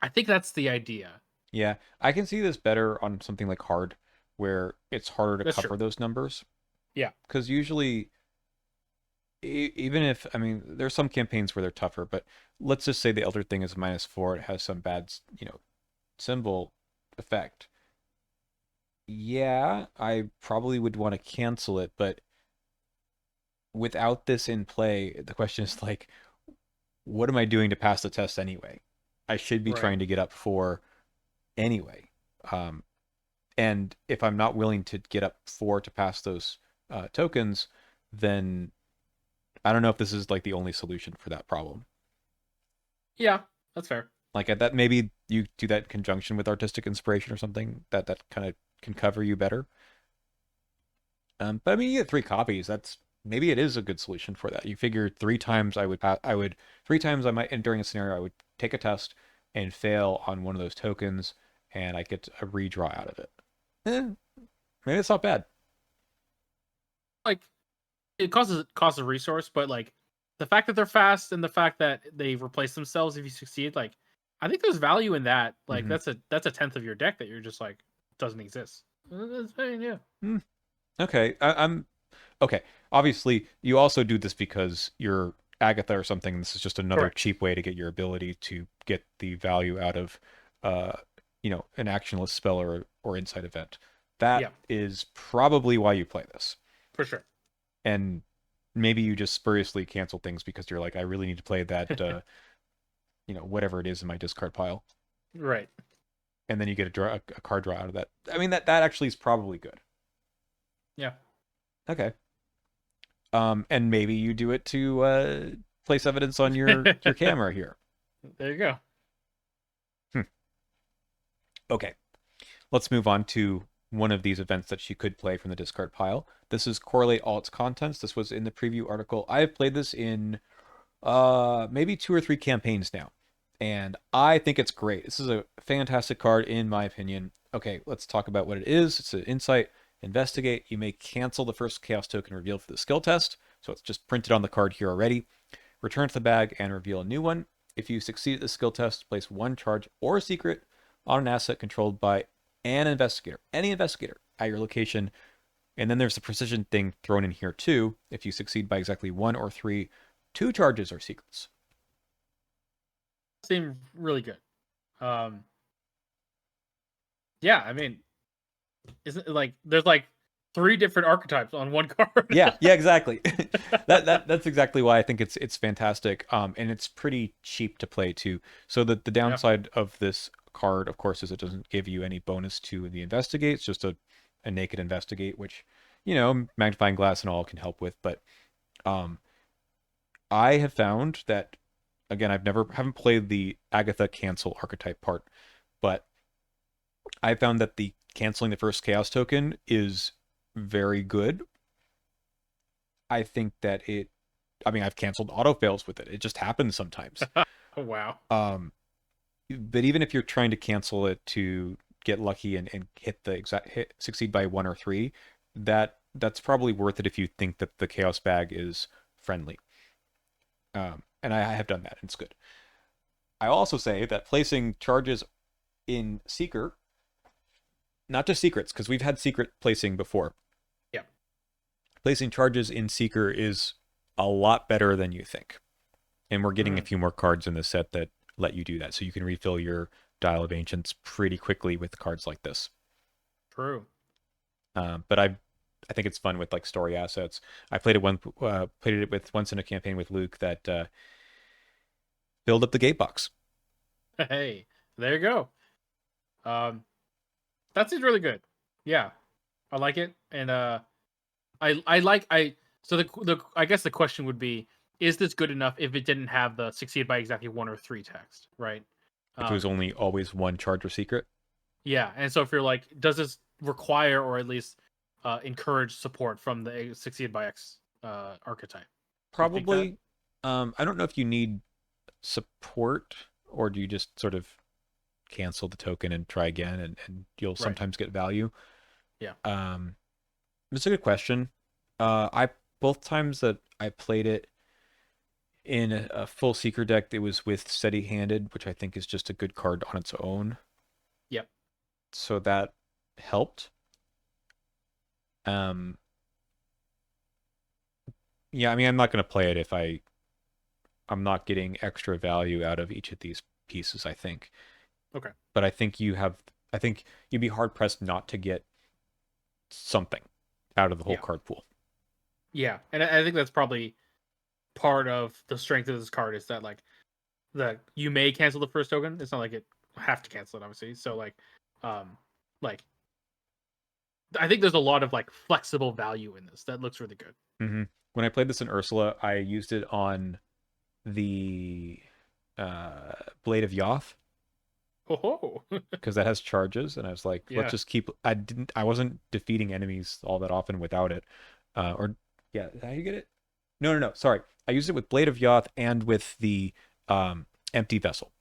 I think that's the idea. Yeah, I can see this better on something like hard, where it's harder to That's cover true. those numbers. Yeah. Because usually, even if, I mean, there's some campaigns where they're tougher, but let's just say the Elder Thing is -4, it has some bad, symbol effect. Yeah, I probably would want to cancel it, but without this in play, the question is like, what am I doing to pass the test anyway? I should be Right. trying to get up 4 anyway. Um, and if I'm not willing to get up 4 to pass those tokens, then I don't know if this is like the only solution for that problem. Yeah, that's fair. Like at that, maybe you do that in conjunction with artistic inspiration or something that kind of can cover you better. But I mean, you get 3 copies. That's maybe it is a good solution for that. You figure 3 times I would 3 times I might, and during a scenario, I would take a test and fail on one of those tokens, and I get a redraw out of it. Eh, maybe it's not bad. Like it costs a resource, but like the fact that they're fast and the fact that they replace themselves if you succeed, like I think there's value in that. Like Hmm. that's a tenth of your deck that you're just like doesn't exist. That's very new. Okay, I'm okay. Obviously, you also do this because you're Agatha or something. This is just another Correct. cheap way to get your ability to get the value out of, uh, an actionless spell or insight event. That Yeah, is probably why you play this. for sure. And maybe you just spuriously cancel things because you're like, I really need to play that, whatever it is in my discard pile, Right. and then you get a card draw out of that. I mean, that actually is probably good. Yeah. Okay. And maybe you do it to place evidence on your There camera here. you go. Hmm. Okay, let's move on to one of these events that she could play from the discard pile. This is correlate all its contents. This was in the preview article. I have played this in maybe 2 or 3 campaigns now, and I think it's great. This is a fantastic card in my opinion. Okay, let's talk about what it is. It's an insight. Investigate. You may cancel the first chaos token revealed for the skill test. So it's just printed on the card here already. Return to the bag and reveal a new one. If you succeed at the skill test, place 1 charge or secret on an asset controlled by an investigator, any investigator at your location. And then there's the precision thing thrown in here too. If you succeed by exactly 1 or 3, 2 charges or secrets. Seemed really good. Um yeah, I mean, isn't it like there's like 3 different archetypes on one card? Yeah, exactly. That's exactly why I think it's fantastic. And it's pretty cheap to play too. So the Yeah. downside of this card, of course, is it doesn't give you any bonus to the investigate. It's just a naked investigate, which, magnifying glass and all can help with. But um, I have found that, again, haven't played the Agatha cancel archetype part, but I found that the canceling the first chaos token is very good. I think that I mean, I've canceled auto fails with it. It just happens sometimes. Oh, wow. Um, but even if you're trying to cancel it to get lucky and hit the succeed by 1 or 3, that's probably worth it if you think that the chaos bag is friendly. And I have done that, and it's good. I also say that placing charges in Seeker, not just secrets, because we've had secret placing before. Yeah. Placing charges in Seeker is a lot better than you think. And we're getting a Mm, few more cards in the set that let you do that. So you can refill your Dial of Ancients pretty quickly with cards like this. true. But I think it's fun with like story assets. I played it with once in a campaign with Luke that filled up the gate box. Hey, there you go. Um, that seems really good. Yeah, I like it, and I like I. So the I guess the question would be, is this good enough if it didn't have the succeed by exactly 1 or 3 text, right? If it was Um, only always one charge or secret. yeah, and so if you're like, does this require or at least encourage support from the succeed by X archetype? Do you think that? Probably. I don't know if you need support or do you just sort of cancel the token and try again and you'll Right. sometimes get value. Yeah. Um, it's a good question. I both times that I played it in a full seeker deck, it was with steady handed, which I think is just a good card on its own. Yep. So that helped. Um, yeah, I mean, I'm not going to play it if I'm not getting extra value out of each of these pieces, I think. Okay. But I think you'd be hard pressed not to get something out of the whole Yeah. card pool. Yeah, and I think that's probably part of the strength of this card is that like the you may cancel the first token. It's not like it have to cancel it, obviously. So um, like I think there's a lot of like flexible value in this that looks really good. Mm-hmm. When I played this in Ursula, I used it on the Blade of Yoth Oh, because that has charges, and I was like, let's yeah. just keep. I wasn't defeating enemies all that often without it, or yeah, is that how you get it? No, no, no. Sorry, I used it with Blade of Yoth and with the Empty Vessel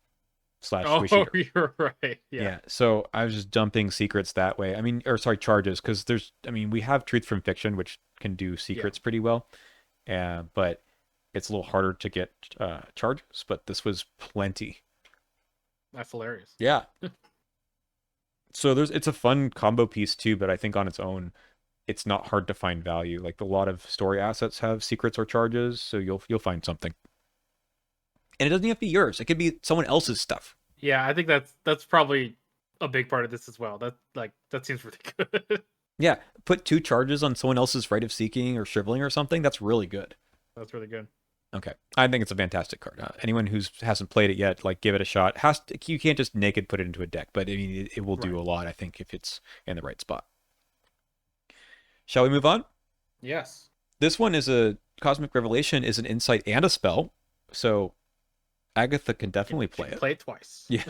slash Oh, Swish Eater. you're right. Yeah, Yeah, so I was just dumping secrets that way. I mean, or sorry, charges, because I mean, we have Truth from Fiction, which can do yeah. secrets pretty well, but it's a little harder to get charges. But this was plenty. That's hilarious. Yeah. So it's a fun combo piece too, but I think on its own, it's not hard to find value. Like a lot of story assets have secrets or charges, so you'll find something. And it doesn't have to be yours. It could be someone else's stuff. Yeah, I think that's probably a big part of this as well. That seems really good. Yeah, put 2 charges on someone else's Right of Seeking or Shriveling or something. That's really good. That's really good. Okay, I think it's a fantastic card. Anyone who hasn't played it yet, like give it a shot. You can't just naked put it into a deck, but I mean it will Right. do a lot. I think if it's in the right spot. Shall we move on? Yes. This one is a Cosmic Revelation is an insight and a spell, so Agatha can Can definitely play can it. play it twice. Yeah.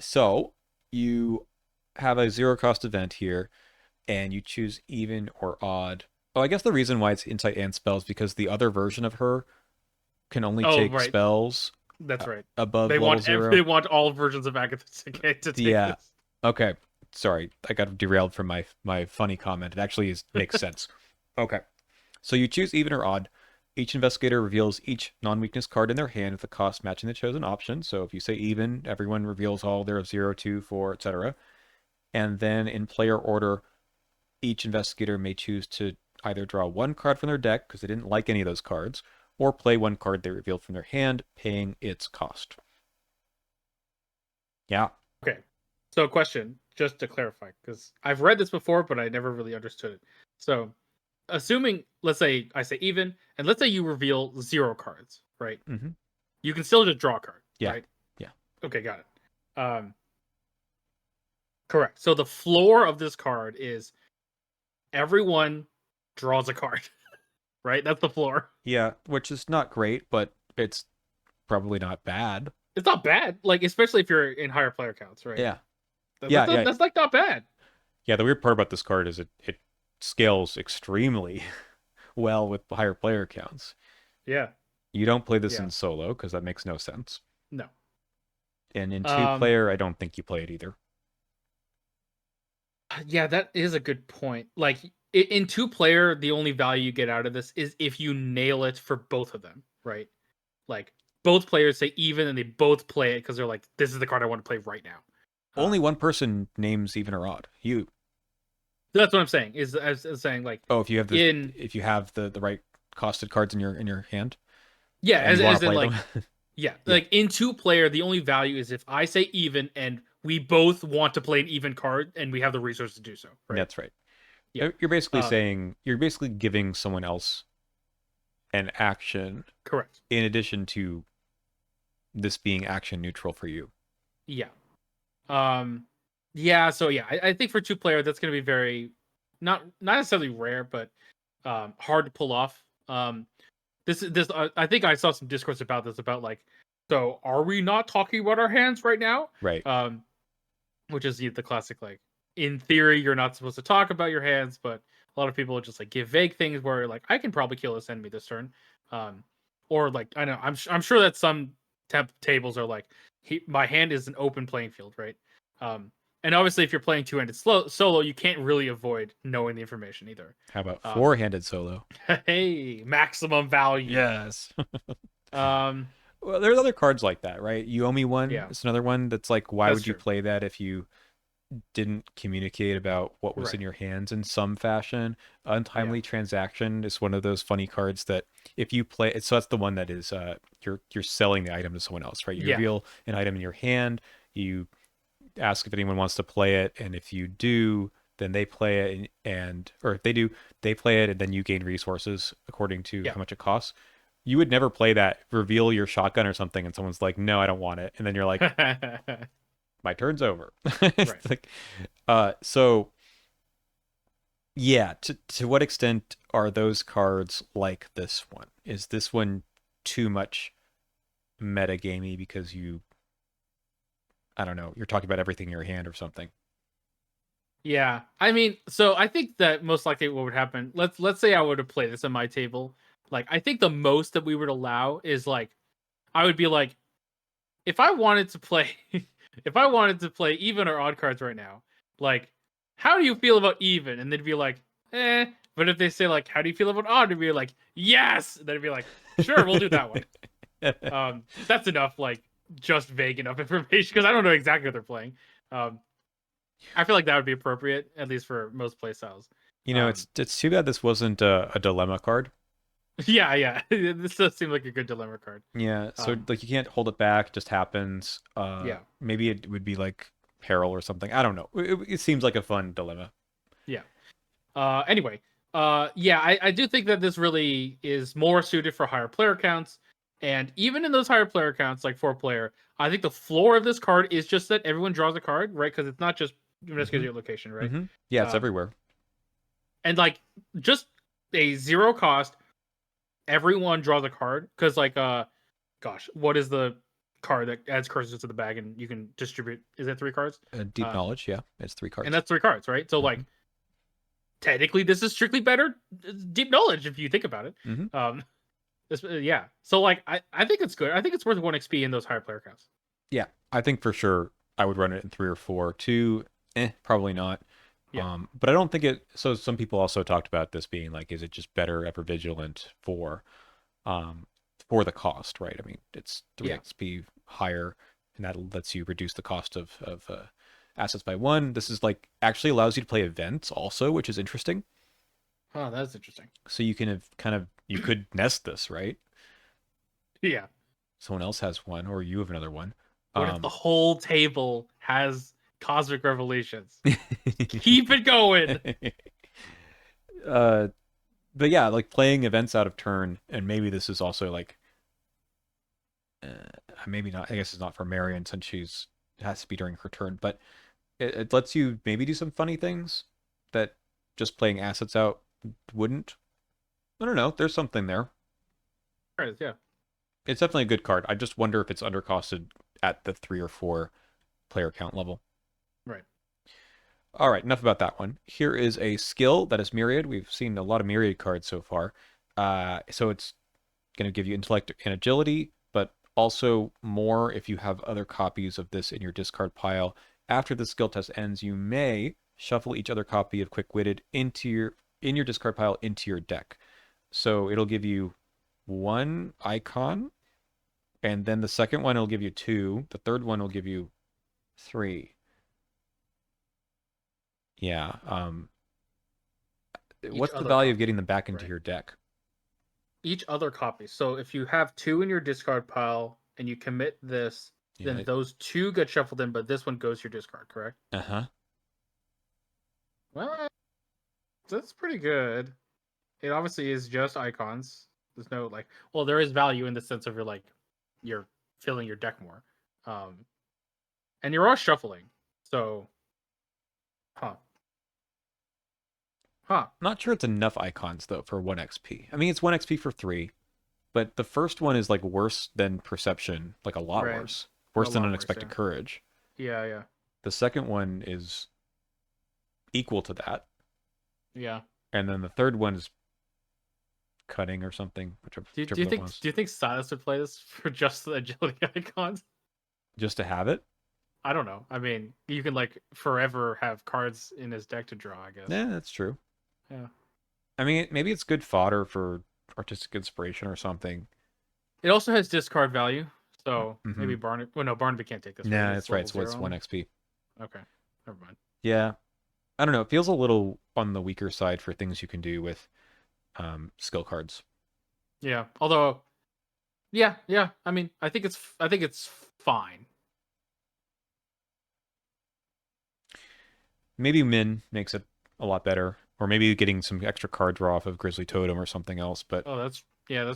So you have a 0 cost event here, and you choose even or odd. Oh, I guess the reason why it's insight and spells because the other version of her can only Oh, take right. spells That's right. above They level want zero. they want all versions of Agatha to take Yeah. this. Okay. Sorry, I got derailed from my funny comment. It actually makes sense. Okay. So you choose even or odd. Each investigator reveals each non-weakness card in their hand with a cost matching the chosen option. So if you say even, everyone reveals all their 0, 2, 4, etc. And then in player order, each investigator may choose to either draw 1 card from their deck because they didn't like any of those cards, or play 1 card they revealed from their hand, paying its cost. Yeah. Okay. So, question, just to clarify, because I've read this before, but I never really understood it. So, assuming, let's say I say even, and let's say you reveal 0 cards, right? Mm-hmm. You can still just draw a card, Yeah. right? Yeah. Okay, got it. Correct. So the floor of this card is everyone draws a card, right? That's the floor. Yeah, which is not great, but it's probably not bad. It's not bad, like especially if you're in higher player counts, right? Yeah. Yeah, yeah. That's like not bad. Yeah, the weird part about this card is it scales extremely well with higher player counts. Yeah, You don't play this yeah, in solo because that makes no sense. no. And in two Um, player, I don't think you play it either. yeah, that is a good point. Like in 2 player, the only value you get out of this is if you nail it for both of them, right? Like both players say even, and they both play it because they're like, "This is the card I want to play right now." Only one person names even or odd. You. That's what I'm saying. Is as saying like Oh, if you have in if you have the right costed cards in your hand yeah, and you want as to in play like them. yeah, Yeah. like in 2 player, the only value is if I say even and we both want to play an even card and we have the resource to do so, right? That's right. Yeah. You're basically Um, saying you're basically giving someone else an action correct. in addition to this being action neutral for you. Yeah. Um, yeah. So yeah, I think for two player that's going to be very not necessarily rare, but hard to pull off. This I think I saw some discourse about this about like, so are we not talking about our hands right now? Right. Um, which is the classic like, in theory you're not supposed to talk about your hands, but a lot of people just like give vague things where like I can probably kill this enemy this turn, um, or like I know I'm sure that some tables are like my hand is an open playing field, right? Um, and obviously if you're playing two-handed solo, you can't really avoid knowing the information either. How about Um, four-handed solo? hey, maximum value. Yes. Um, Well, there's other cards like that, right? You owe me one. yeah, It's another one that's like, why that's would you true. play that if you didn't communicate about what was in Right. your hands in some fashion? Yeah. Untimely transaction is one of those funny cards that if you play, so that's the one that is you're selling the item to someone else, right? You Yeah. reveal an item in your hand, you ask if anyone wants to play it, and if you do, then they play it, and or if they do, they play it, and then you gain resources according to Yeah. how much it costs. You would never play that, reveal your shotgun or something, and someone's like, "No, I don't want it," and then you're like, "My turn's over." Right. It's like, so yeah. To what extent are those cards like this one? Is this one too much metagamey because I don't know, you're talking about everything in your hand or something? Yeah, I mean, so I think that most likely what would happen. Let's say I were to play this on my table. Like, I think the most that we would allow is like, I would be like, if I wanted to play, if I wanted to play even or odd cards right now, like, how do you feel about even? And they'd be like, eh. But if they say like, how do you feel about odd? It'd be like, yes. And then it'd be like, sure, we'll do that one. That's enough, like, just vague enough information because I don't know exactly what they're playing. Um, I feel like that would be appropriate, at least for most play styles. You know, Um, it's too bad this wasn't a dilemma card. yeah, yeah, this does seem like a good dilemma card. Yeah, so Um, like you can't hold it back, it just happens. yeah, Maybe it would be like peril or something. I don't know. It seems like a fun dilemma. yeah. Anyway, yeah, I do think that this really is more suited for higher player counts, and even in those higher player counts, like 4 player, I think the floor of this card is just that everyone draws a card, right? Because it's not just Hmm. investigator your location, right? Hmm. Yeah, it's Um, everywhere. and like just a zero cost, everyone draws a card because like gosh, what is the card that adds curses to the bag and you can distribute? Is it 3 cards? Deep knowledge, yeah, it's three And cards. that's 3 cards, right? So Hmm. like technically, this is strictly better deep knowledge if you think about it. Hmm. Um, yeah. So like I think it's good. I think it's worth 1 XP in those higher player counts. Yeah, I think for sure I would run it in three or four. Two, probably not. Yeah. But I don't think it. So some people also talked about this being like, is it just better ever vigilant um, for the cost, right? I mean, it's three Yeah. XP higher, and that lets you reduce the cost of assets by one. This is like actually allows you to play events also, which is interesting. Oh, that's interesting. So you can have kind of you could nest this, right? Yeah. Someone else has one, or you have another one. What if the Um, whole table has cosmic revelations? Keep it going. uh, but yeah, like playing events out of turn, and maybe this is also like maybe not. I guess it's not for Marion since she's it has to be during her turn, but it lets you maybe do some funny things that just playing assets out wouldn't. I don't know. There's something there. Yeah. It's definitely a good card. I just wonder if it's undercosted at the three or four player count level. Right. All right, enough about that one. Here is a skill that is myriad. We've seen a lot of myriad cards so far. So it's going to give you intellect and agility, but also more if you have other copies of this in your discard pile. After the skill test ends, you may shuffle each other copy of quick-witted into your discard pile into your deck. So it'll give you one icon, and then the second one will give you two. The third one will give you three. Yeah. Each What's the other value of copy. getting them back into Right. your deck? Each other copy. So if you have 2 in your discard pile and you commit this, then Yeah. those 2 get shuffled in, but this one goes to your discard, correct? Uh-huh. Well, That's pretty good. It obviously is just icons. There's no like, well, there is value in the sense of you're filling your deck more, um, and you're all shuffling. So, huh, huh, Not sure it's enough icons though for 1 XP. I mean, it's 1 XP for 3, but the first one is like worse than perception, like a lot right, worse. a Worse than lot worse. unexpected courage. Yeah. The second one is equal to that. Yeah. And then the third one is cutting or something, Do whichever you that think was. do you think Silas would play this for just the agility icons? Just to have it? I don't know. I mean, you can like forever have cards in his deck to draw. I guess. Yeah, that's true. Yeah. I mean, maybe it's good fodder for artistic inspiration or something. It also has discard value, so Mm-hmm. maybe Barnaby. Well, no, Barnaby can't take this, right? Nah, It's that's right. level So it's 0 1 only. XP. Okay, never mind. Yeah. I don't know. It feels a little on the weaker side for things you can do with skill cards. Yeah. Although, yeah. I mean, I think it's fine. Maybe Min makes it a lot better, or maybe getting some extra card draw off of Grizzly Totem or something else. But Oh, that's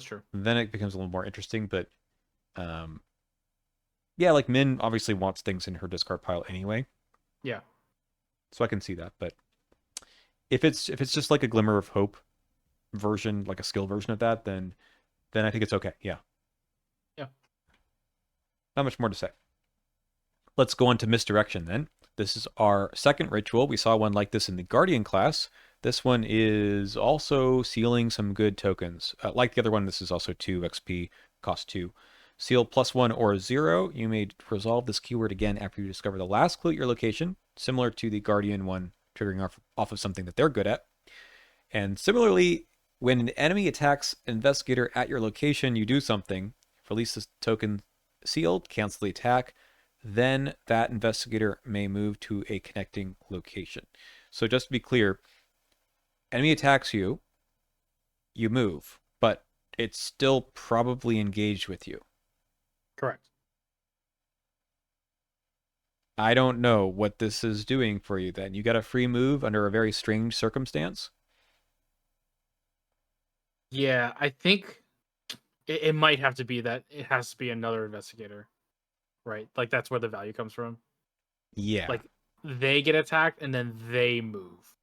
true. then it becomes a little more interesting. But um, yeah, like Min obviously wants things in her discard pile anyway, Yeah. so I can see that. But if it's just like a glimmer of hope version, like a skill version of that, then I think it's okay. Yeah, Yeah. not much more to say. Let's go on to misdirection then. This is our second ritual. We saw one like this in the Guardian class. This one is also sealing some good tokens. Like the other one, this is also 2 XP, cost 2. Seal +1 or 0. You may resolve this keyword again after you discover the last clue at your location, similar to the Guardian one, triggering off of something that they're good at. And similarly, when an enemy attacks investigator at your location, you do something. Release this token sealed, cancel the attack. Then that investigator may move to a connecting location. So just to be clear, enemy attacks you, you move, but it's still probably engaged with you. Correct. I don't know what this is doing for you then. You got a free move under a very strange circumstance? Yeah, I think it might have to be that it has to be another investigator, right? Like that's where the value comes from. Yeah, Like they get attacked and then they move.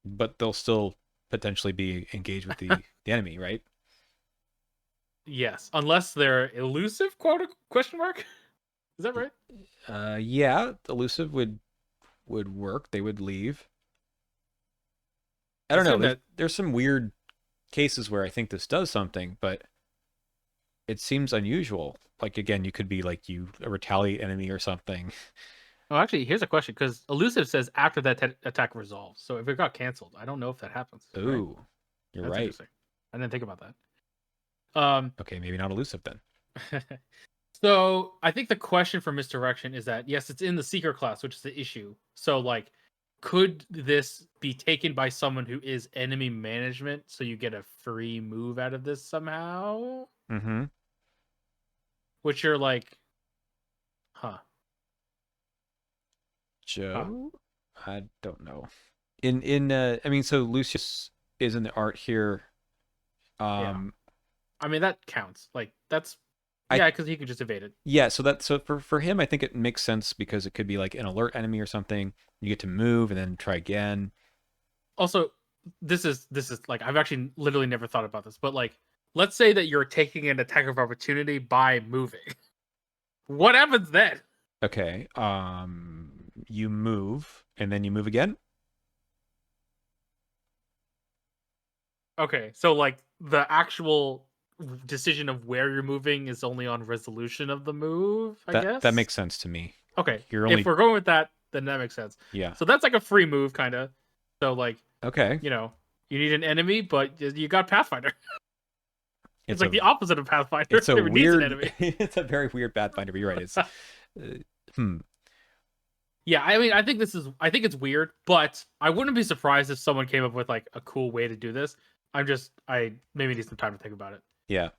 but they'll still potentially be engaged with the enemy, right? Yes, unless they're elusive? Question mark? Is that right? Yeah, elusive would work. They would leave. I I don't know. assume There's that. there's some weird cases where I think this does something, but it seems unusual. Like again, you could be like you a retaliate enemy or something. Oh, actually, here's a question because elusive says after that attack resolves. So if it got canceled, I don't know if that happens. Right? Ooh, you're That's right. interesting. I didn't think about that. Okay, maybe not elusive then. So I think the question for misdirection is that yes, it's in the seeker class, which is the issue. So like, could this be taken by someone who is enemy management, so you get a free move out of this somehow? Mm-hmm. Which you're like, huh, huh, Joe? I don't know. In I mean, so Lucius is in the art here. yeah. Um, I mean that counts. Like that's I yeah, because he could just evade it. yeah. So for him, I think it makes sense because it could be like an alert enemy or something. You get to move and then try again. Also, this is like I've actually literally never thought about this, but like, let's say that you're taking an attack of opportunity by moving. What happens then? Okay. You move and then you move again. Okay, so like the actual decision of where you're moving is only on resolution of the move, I That guess. makes sense to me. Okay, You're if only we're going with that, then that makes sense. yeah. So that's like a free move, kind of. So like, Okay. you know, you need an enemy, but you got Pathfinder. It's It's like a the opposite of Pathfinder. it's a It needs an weird enemy. it's a very weird Pathfinder. But you're right. It's hmm. Yeah, I mean, I think it's weird, but I wouldn't be surprised if someone came up with like a cool way to do this. I maybe need some time to think about it. Yeah.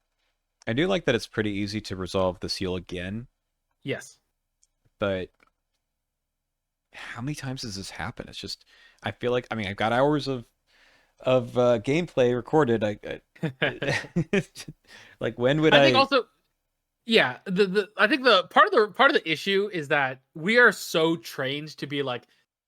I do like that it's pretty easy to resolve the seal again, Yes. but how many times does this happen? It's just I feel like I mean I've got hours of gameplay recorded. Like when would I think I? also, yeah, the I think the part of the issue is that we are so trained to be like,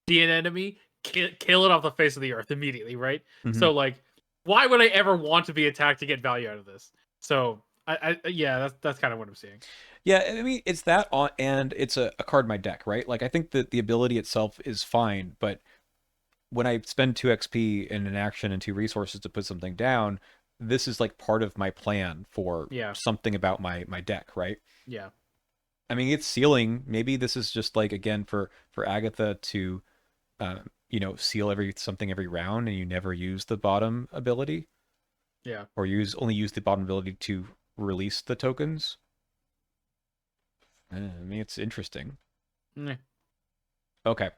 see an enemy, kill it off the face of the earth immediately, right? Mhm. So like, why would I ever want to be attacked to get value out of this? So I yeah, that's kind of what I'm seeing. Yeah, I mean it's that on, and it's a card in my deck, right? Like I think that the ability itself is fine, but when I spend 2 XP in an action and 2 resources to put something down, this is like part of my plan for Yeah, something about my deck, right? yeah, I mean, it's sealing. Maybe this is just like again for Agatha to seal every something every round, and you never use the bottom ability, yeah. or only use the bottom ability to release the tokens. I mean, it's interesting. Meh. Okay,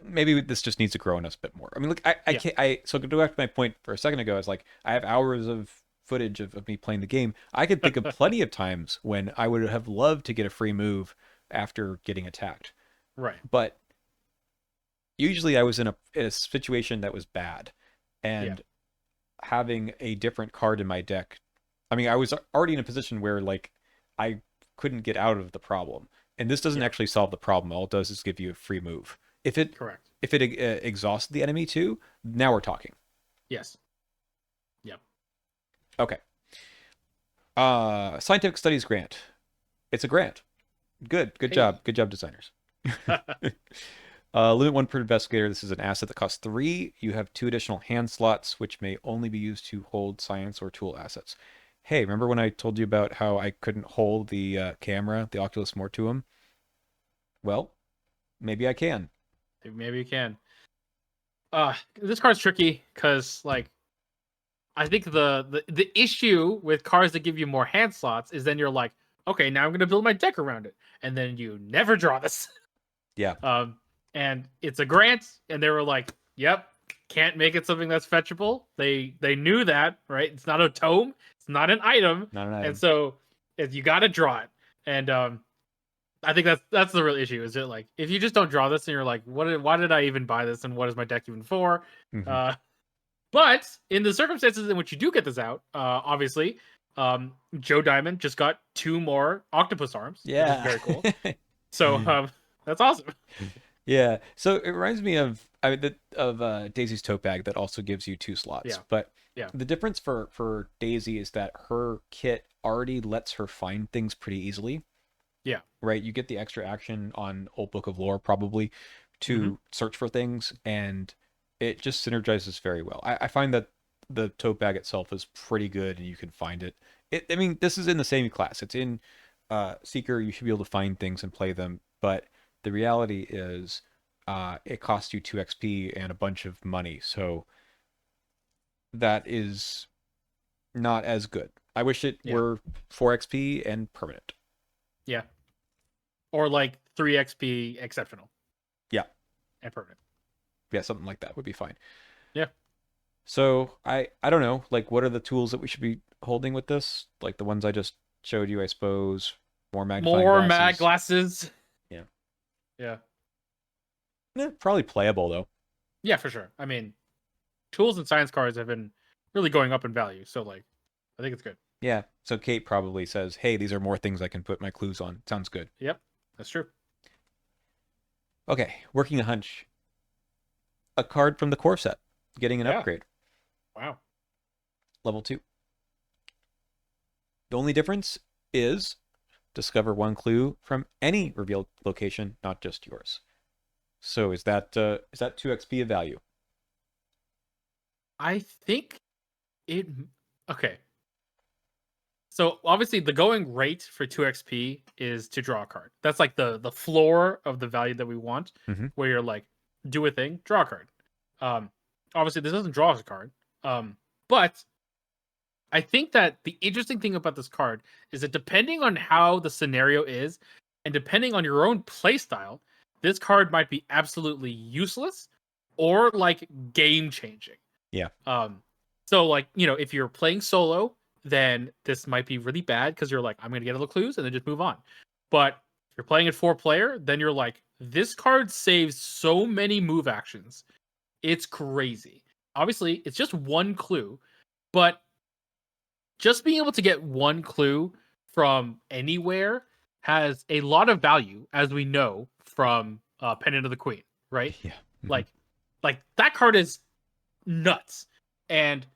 maybe this just needs to grow on us a bit more. I mean, look, I Yeah, can't. So to go back to my point for a second ago, is like I have hours of footage of me playing the game. I could think of plenty of times when I would have loved to get a free move after getting attacked, right. but usually I was in a situation that was bad, Yeah, and having a different card in my deck. I mean, I was already in a position where like I couldn't get out of the problem, and this doesn't yeah, actually solve the problem. All it does is give you a free move. If it correct. if it exhausts the enemy too, now we're talking. Yes. Yeah. Okay. Scientific studies grant. It's a grant. Good Hey. job. Good job, designers. Limit 1 per investigator. This is an asset that costs 3. You have 2 additional hand slots, which may only be used to hold science or tool assets. Hey, remember when I told you about how I couldn't hold the camera, the Oculus Mortuum? Well, maybe I can. Maybe you can. This card's tricky because like I think the issue with cards that give you more hand slots is then you're like, okay, now I'm gonna build my deck around it, and then you never draw this. Yeah. um, and it's a grant, and they were like, yep, can't make it something that's fetchable. They knew that, right? It's not a tome, it's not an item, Not an and item. so you got to draw it. And I think that's the real issue. Is it like if you just don't draw this and you're like, why did I even buy this, and what is my deck even for? Hmm. Uh, but in the circumstances in which you do get this out, obviously, Joe Diamond just got 2 more octopus arms, which is Yeah. very cool. So that's awesome. Yeah. So it reminds me of Daisy's tote bag that also gives you 2 slots. Yeah, But yeah, the difference for Daisy is that her kit already lets her find things pretty easily, yeah. right? You get the extra action on Old Book of Lore probably Mm-hmm. to search for things, and it just synergizes very well. I find that the tote bag itself is pretty good, and you can find it. I mean, this is in the same class. It's in Seeker. You should be able to find things and play them, but the reality is, it costs you 2 XP and a bunch of money, so that is not as good. I wish it Yeah, were 4 XP and permanent. yeah. Or like 3 XP exceptional Yeah, and permanent. yeah, something like that would be fine. Yeah. So I don't know, like what are the tools that we should be holding with this? Like the ones I just showed you, I suppose. More magnifying More mag glasses. glasses. Yeah. Yeah. Probably playable though. Yeah, for sure. I mean, tools and science cards have been really going up in value. So like, I think it's good. Yeah. So Kate probably says, "Hey, these are more things I can put my clues on." Sounds good. Yep, that's true. Okay, working a hunch. A card from the core set, getting an Yeah. upgrade, Wow. level 2. The only difference is discover 1 clue from any revealed location, not just yours. So is that 2 XP of value? I think it. Okay. So obviously the going rate for 2 XP is to draw a card. That's like the floor of the value that we want, Mm-hmm. where you're like, do a thing, draw a card. Um, obviously this doesn't draw a card. But I think that the interesting thing about this card is that depending on how the scenario is, and depending on your own playstyle, this card might be absolutely useless or like game changing. Yeah. So like, if you're playing solo, then this might be really bad because you're like, I'm gonna get all the clues and then just move on. But if you're playing it 4 player, then you're like, this card saves so many move actions. It's crazy. obviously it's just one clue, but just being able to get one clue from anywhere has a lot of value, as we know from Pendant of the Queen, right? Yeah. Hmm. Like, like that card is nuts. And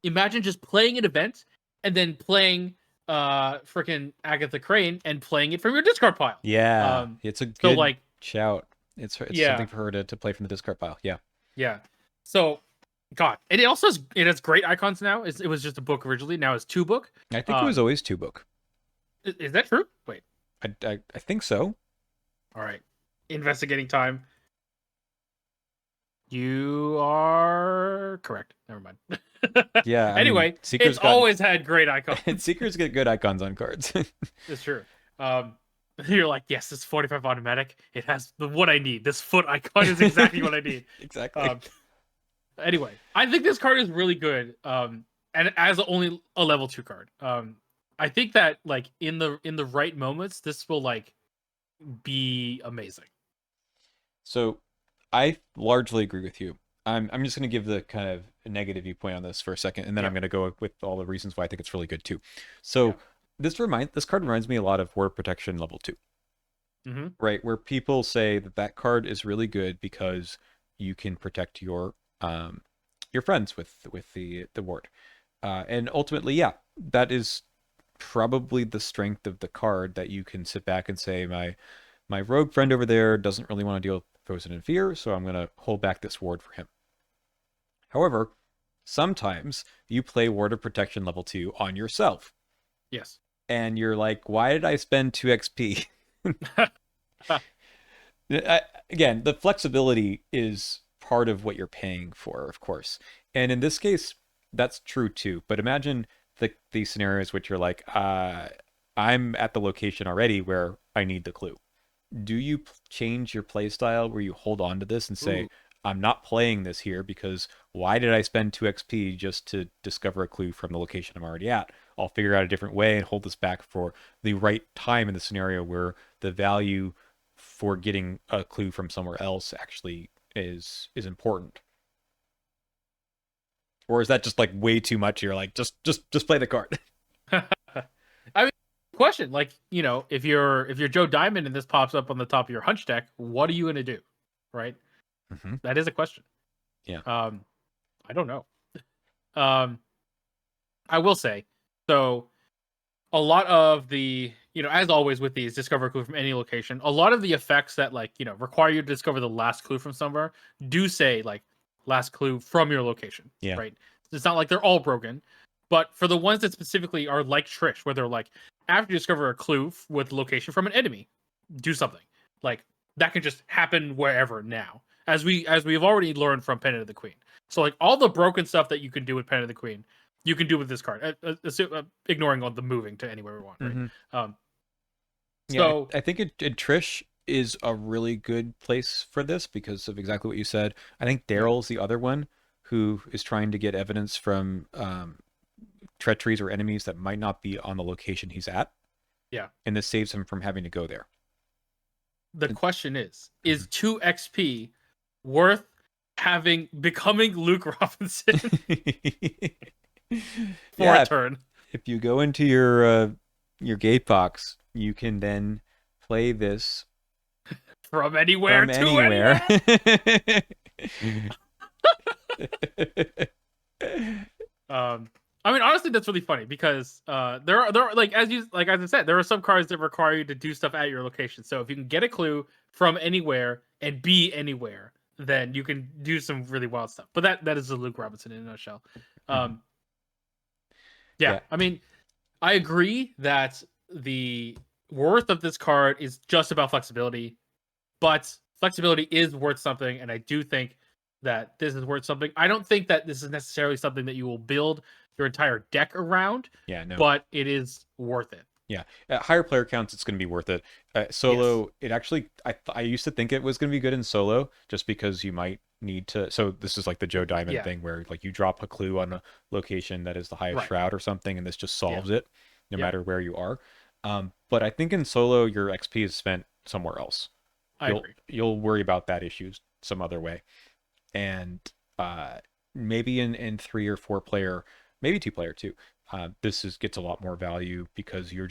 imagine just playing an event and then playing freaking Agatha Crane and playing it from your discard pile. Yeah, it's a So good like, shout. It's something yeah, for her to play from the discard pile. Yeah. yeah. So God, and it has great icons now. It was just a book originally. Now it's two book. I think it was Um, always two book. is that true? Wait. I think so. All right. Investigating time. You are correct. Never mind. Yeah, I mean, Anyway, it's always had great icons. Seekers get good icons on cards. It's true. Um, you're like, yes, it's 45 automatic. It has what I need. This foot icon is exactly what I need. Exactly. Anyway, I think this card is really good. And as only a level 2 card. I think that like in the right moments, this will like be amazing. So I largely agree with you. I'm just going to give the kind of negative viewpoint on this for a second, and then Yeah. I'm going to go with all the reasons why I think it's really good too. Yeah. So this card reminds me a lot of Word Protection Level 2, Mm-hmm. right? Where people say that that card is really good because you can protect your friends with the ward. And ultimately, yeah, that is probably the strength of the card, that you can sit back and say, my rogue friend over there doesn't really want to deal with Frozen in Fear, so I'm going to hold back this ward for him. However, sometimes you play Ward of Protection level 2 on yourself, Yes. and you're like, why did I spend 2 XP? Again, the flexibility is part of what you're paying for, of course. And in this case, that's true too. But imagine the scenarios which you're like, I'm at the location already where I need the clue. Do you change your play style where you hold on to this and say, Ooh. I'm not playing this here because why did I spend 2 XP just to discover a clue from the location I'm already at? I'll figure out a different way and hold this back for the right time in the scenario where the value for getting a clue from somewhere else actually is important. Or is that just like way too much? You're like, just play the card. I mean, question like if you're Joe Diamond and this pops up on the top of your hunch deck, what are you gonna do, right? Hmm. That is a question. Yeah. I don't know. Um, I will say so. A lot of the as always with these discover a clue from any location, a lot of the effects that like require you to discover the last clue from somewhere do say like last clue from your location, Yeah. right? It's not like they're all broken, but for the ones that specifically are like Trish, where they're like after you discover a clue with location from an enemy, do something like that can just happen wherever now, as we've already learned from Pendant of the Queen. So like all the broken stuff that you can do with Pendant of the Queen, you can do with this card, ignoring all the moving to anywhere we want, right? Hmm. Um, Yeah, so I think Trish is a really good place for this because of exactly what you said. I think yeah, Daryl's the other one who is trying to get evidence from treacheries or enemies that might not be on the location he's at, yeah. and this saves him from having to go there. The And- question is Mhm. 2 XP worth becoming Luke Robinson for a Yeah, turn if you go into your gate box, you can then play this from anywhere from to anywhere. anywhere? I mean, honestly, that's really funny because there are like as I said, there are some cards that require you to do stuff at your location. So if you can get a clue from anywhere and be anywhere, then you can do some really wild stuff. But that is the Luke Robinson in a nutshell. Mhm. Um, yeah, Yeah. I mean, I agree that the worth of this card is just about flexibility, but flexibility is worth something, and I do think that this is worth something. I don't think that this is necessarily something that you will build your entire deck around, Yeah, no. but it is worth it. Yeah, at higher player counts, it's going to be worth it. Yes. Solo, it actually, I used to think it was going to be good in solo, just because you might need to. So this is like the Joe Diamond Yeah. thing, where like you drop a clue on a location that is the highest Right. shroud or something, and this just Yeah. solves it, no Yeah. matter where you are. But I think in solo, your XP is spent somewhere else. I You'll agree. you'll worry about that issue some other way, and uh, maybe in 3 or 4 player, maybe 2 player too. This gets a lot more value because you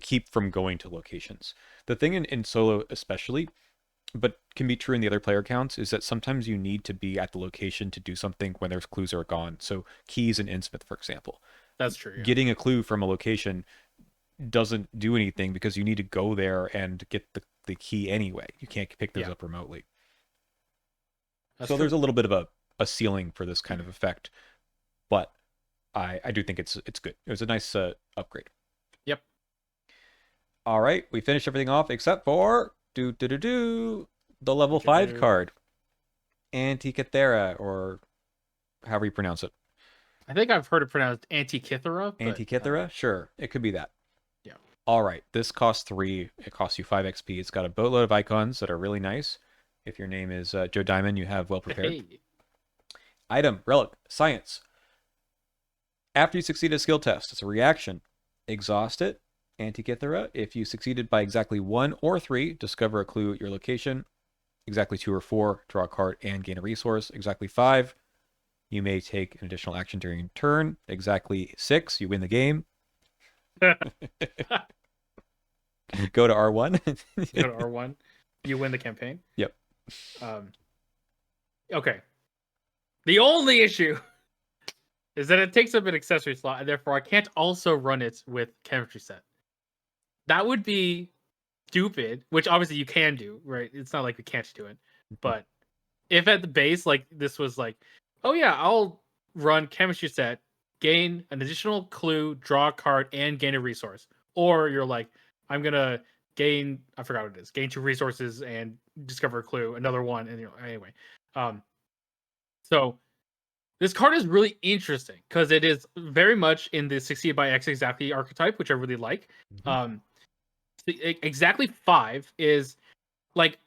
keep from going to locations. The thing in solo especially, but can be true in the other player counts, is that sometimes you need to be at the location to do something when there's clues are gone. So keys in Innsmouth, for example, That's true. Yeah. getting a clue from a location doesn't do anything because you need to go there and get the key anyway. You can't pick those Yeah. up remotely. That's So there's true. a little bit of a ceiling for this kind of effect, but I do think it's good. It was a nice upgrade. Yep. All right, we finished everything off except for the level 5 Do-do-do. card, Antikythera, or however you pronounce it. I think I've heard it pronounced Antikythera, but Antikythera? Sure, it could be that. yeah. All right, this costs 3. It costs you 5 XP. It's got a boatload of icons that are really nice. If your name is Joe Diamond, you have well prepared. Hey. Item, relic, science. After you succeed a skill test, it's a reaction. Exhaust it, Antikythera. If you succeeded by exactly 1 or 3, discover a clue at your location. Exactly 2 or 4, draw a card and gain a resource. Exactly 5, you may take an additional action during your turn. Exactly 6, you win the game. Go to R1. Go to R1. You win the campaign. Yep. Okay. The only issue is that it takes up an accessory slot, and therefore I can't also run it with chemistry set. That would be stupid, which obviously you can do, right? It's not like we can't do it. But if at the base, like this was like, oh yeah, I'll run chemistry set, gain an additional clue, draw a card, and gain a resource. Or you're like, I'm gonna gain, I forgot what it is, gain 2 resources and discover a clue, another one, and anyway. So this card is really interesting because it is very much in the succeed by X exactly archetype, which I really like. Mhm. Exactly 5 is like,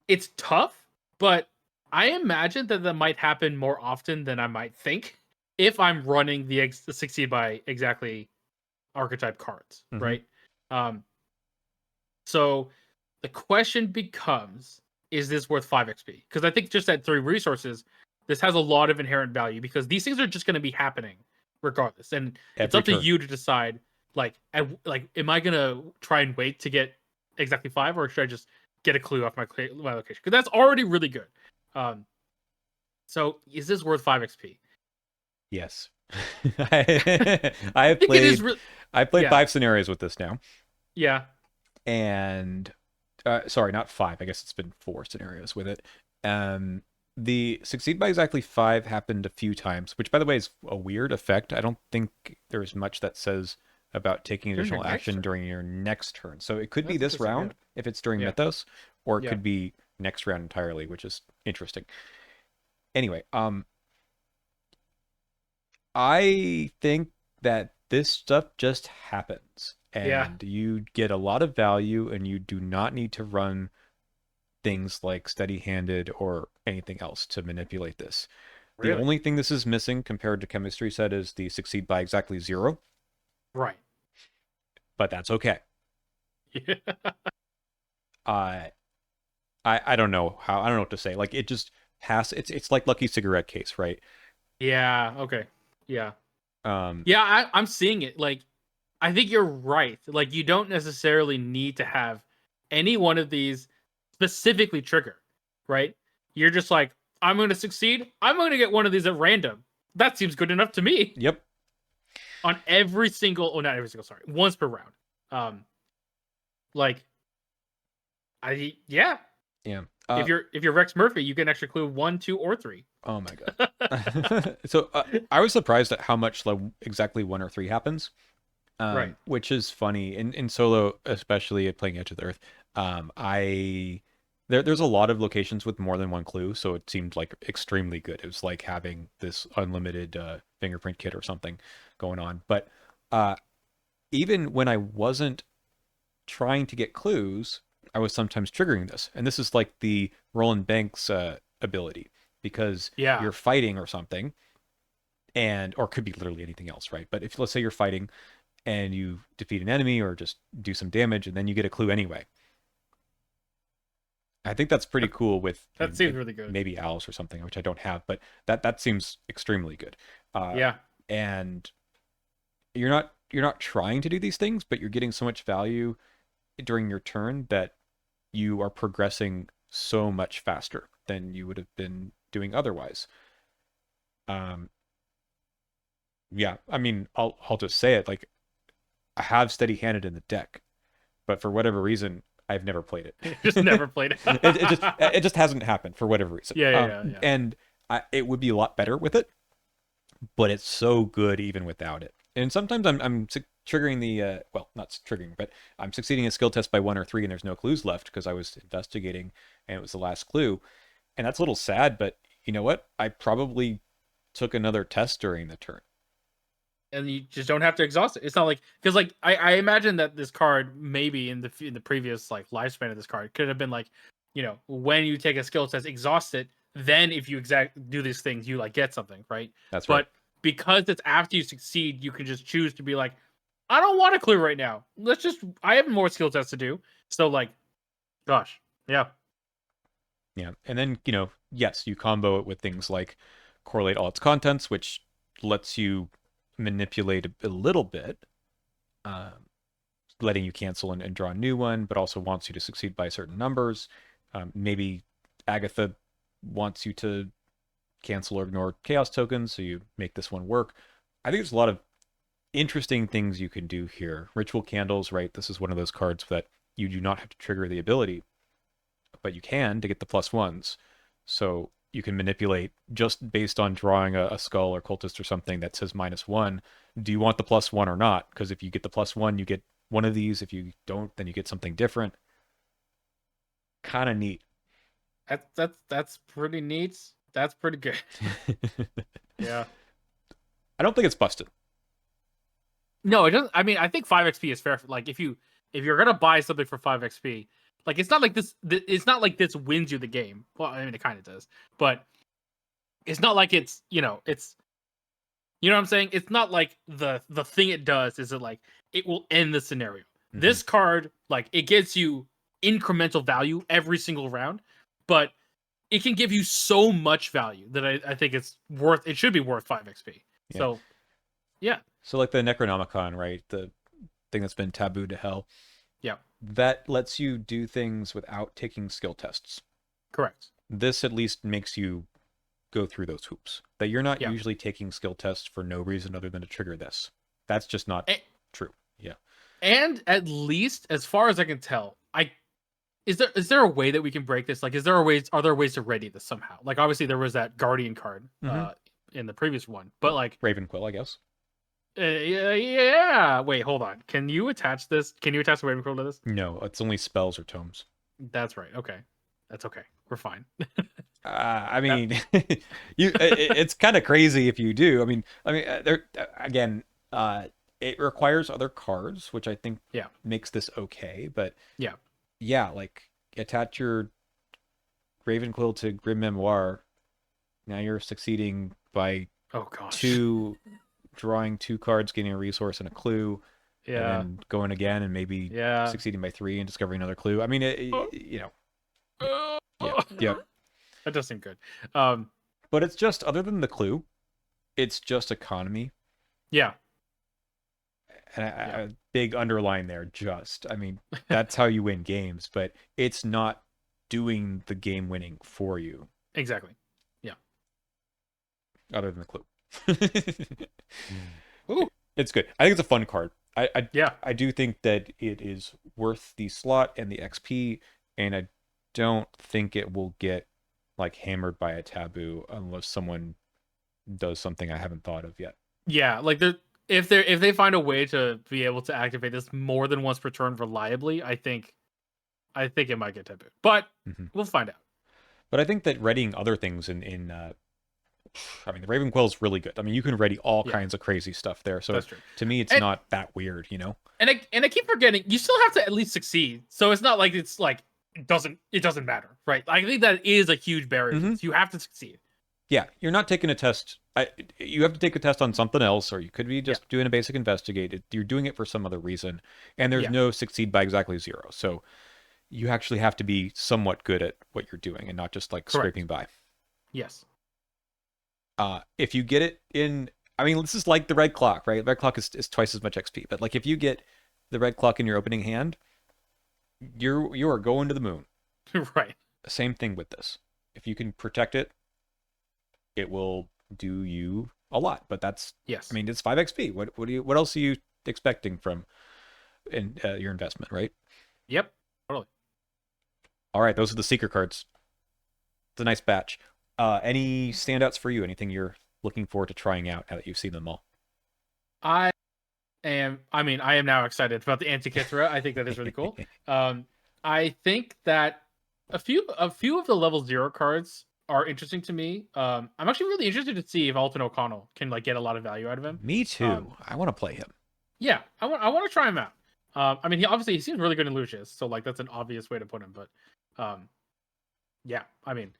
it's tough, but I imagine that might happen more often than I might think if I'm running the succeed by exactly archetype cards, Mhm. right? So the question becomes, is this worth 5 XP? Because I think just at 3 resources, this has a lot of inherent value because these things are just going to be happening regardless, and it's Every up to turn. you to decide. Like, am I gonna try and wait to get exactly 5, or should I just get a clue off my location? Because that's already really good. So is this worth 5 XP? Yes. I I have think it is. I played Yeah, 5 scenarios with this now, yeah, and sorry, not 5. I guess it's been 4 scenarios with it. Um, the succeed by exactly 5 happened a few times, which by the way is a weird effect. I don't think there's much that says about taking during your additional next action turn. during your next turn. So it could be That's this interesting. round if it's during Yeah, Mythos, or it yeah, could be next round entirely, which is interesting. Anyway, I think that this stuff just happens yeah, and you get a lot of value and you do not need to run things like steady-handed or anything else to manipulate this. The really, only thing this is missing compared to chemistry set is the succeed by exactly 0, right. but that's okay. Yeah, Uh, I don't know how, I don't know what to say. Like it just it's like Lucky Cigarette Case, right? yeah. Okay, yeah, Um, yeah. I'm seeing it. Like, I think you're right. Like, you don't necessarily need to have any one of these specifically trigger, right? You're just like, I'm going to succeed. I'm going to get one of these at random. That seems good enough to me. yep. On every single, oh, not every single, sorry, once per round. Um, like, yeah. Yeah. If you're Rex Murphy, you get an extra clue 1, 2, or 3. Oh my God. So I was surprised at how much like exactly 1 or 3 happens. Right. Which is funny in solo, especially at playing Edge of the Earth. I there's a lot of locations with more than 1 clue, so it seemed like extremely good. It was like having this unlimited fingerprint kit or something going on. But uh, even when I wasn't trying to get clues, I was sometimes triggering this, and this is like the Roland Banks ability because Yeah. you're fighting or something, and or could be literally anything else, right? But if let's say you're fighting and you defeat an enemy or just do some damage and then you get a clue anyway. I think that's pretty cool with That seems really good. maybe owls or something, which I don't have, but that seems extremely good. Uh, Yeah. and you're not trying to do these things, but you're getting so much value during your turn that you are progressing so much faster than you would have been doing otherwise. Um, yeah, I mean, I'll just say it like I have steady handed in the deck, but for whatever reason, I've never played it. Just never played it. It just hasn't happened for whatever reason. Yeah. And it would be a lot better with it, but it's so good even without it. And sometimes I'm triggering the well, not triggering, but I'm succeeding a skill test by 1 or 3, and there's no clues left because I was investigating and it was the last clue, and that's a little sad. But you know what? I probably took another test during the turn. And you just don't have to exhaust it. It's not like because like I imagine that this card maybe in the previous like lifespan of this card could have been like, when you take a skill test, exhaust it. Then if you do these things, you like get something, right? That's right. But because it's after you succeed, you can just choose to be like, I don't want to clear right now. I have more skill tests to do. So like, gosh, yeah, Yeah. And then, yes, you combo it with things like correlate all its contents, which lets you manipulate a little bit, um, letting you cancel and draw a new one, but also wants you to succeed by certain numbers. Maybe Agatha wants you to cancel or ignore chaos tokens, so you make this one work. I think there's a lot of interesting things you can do here. Ritual candles, right? This is one of those cards that you do not have to trigger the ability, but you can to get the +1s. So you can manipulate just based on drawing a skull or cultist or something that says -1. Do you want the +1 or not? Because if you get the +1, you get one of these. If you don't, then you get something different. Kind of neat. that's pretty neat. That's pretty good. Yeah. I don't think it's busted. No, it doesn't. I mean, I think 5 XP is fair. Like, if you're gonna buy something for 5 XP, like it's not like this. It's not like this wins you the game. Well, I mean, it kind of does, but it's not like it's what I'm saying. It's not like the thing it does is it will end the scenario. Mm-hmm. This card, like, it gets you incremental value every single round, but it can give you so much value that I think it should be worth 5 XP. Yeah. So, yeah. So like the Necronomicon, right? The thing that's been tabooed to hell. Yeah. That lets you do things without taking skill tests. Correct. This at least makes you go through those hoops. That you're not usually taking skill tests for no reason other than to trigger this. That's just not true. Yeah. And at least, as far as I can tell, is there a way that we can break this? Like, are there ways to ready this somehow? Like, obviously there was that Guardian card in the previous one, but like Ravenquill, I guess. Yeah. Wait, hold on. Can you attach this? Can you attach the Ravenclaw to this? No, it's only spells or tomes. That's right. Okay, that's okay. We're fine. I mean, it's kind of crazy if you do. I mean, there again, it requires other cards, which I think makes this okay. But yeah, like attach your Ravenquill to Grim Memoir. Now you're succeeding by drawing 2 cards, getting a resource and a clue, and then going again and maybe succeeding by 3 and discovering another clue. I mean, yeah. That does seem good. But it's just, other than the clue, it's just economy. Yeah. And a big underline there, just. I mean, that's how you win games, but it's not doing the game winning for you. Exactly. Yeah. Other than the clue. Ooh. It's good. I think it's a fun card. I do think that it is worth the slot and the XP, and I don't think it will get like hammered by a taboo unless someone does something I haven't thought of yet. Yeah, like if they find a way to be able to activate this more than once per turn reliably, I think it might get tabooed. But we'll find out. But I think that readying other things in I mean, the Ravenquill is really good. I mean, you can ready all kinds of crazy stuff there. So to me, it's not that weird, you know? And I keep forgetting, you still have to at least succeed. So it's not like it's like it doesn't matter, right? I think that is a huge barrier. You have to succeed. Yeah, you're not taking a test. You have to take a test on something else, or you could be just doing a basic investigate. You're doing it for some other reason, and there's no succeed by exactly 0. So you actually have to be somewhat good at what you're doing and not just like Correct. scraping by. Yes. If you get it in, I mean, this is like the red clock, right? Red clock is twice as much XP, but like if you get the red clock in your opening hand, you are going to the moon. Right. Same thing with this. If you can protect it, it will do you a lot. But that's, I Yes. mean, it's 5 XP. What else are you expecting from your investment, right? Yep. Totally. All right, those are the seeker cards. It's a nice batch. Any standouts for you? Anything you're looking forward to trying out now that you've seen them all? I I am now excited about the Antikythera. I think that is really cool. I think that a few of the level 0 cards are interesting to me. I'm actually really interested to see if Alton O'Connell can like get a lot of value out of him. Me Um, too. I want to play him. yeah, I want to try him out. I mean, he seems really good in Lucius, so like that's an obvious way to put him. But yeah, I mean,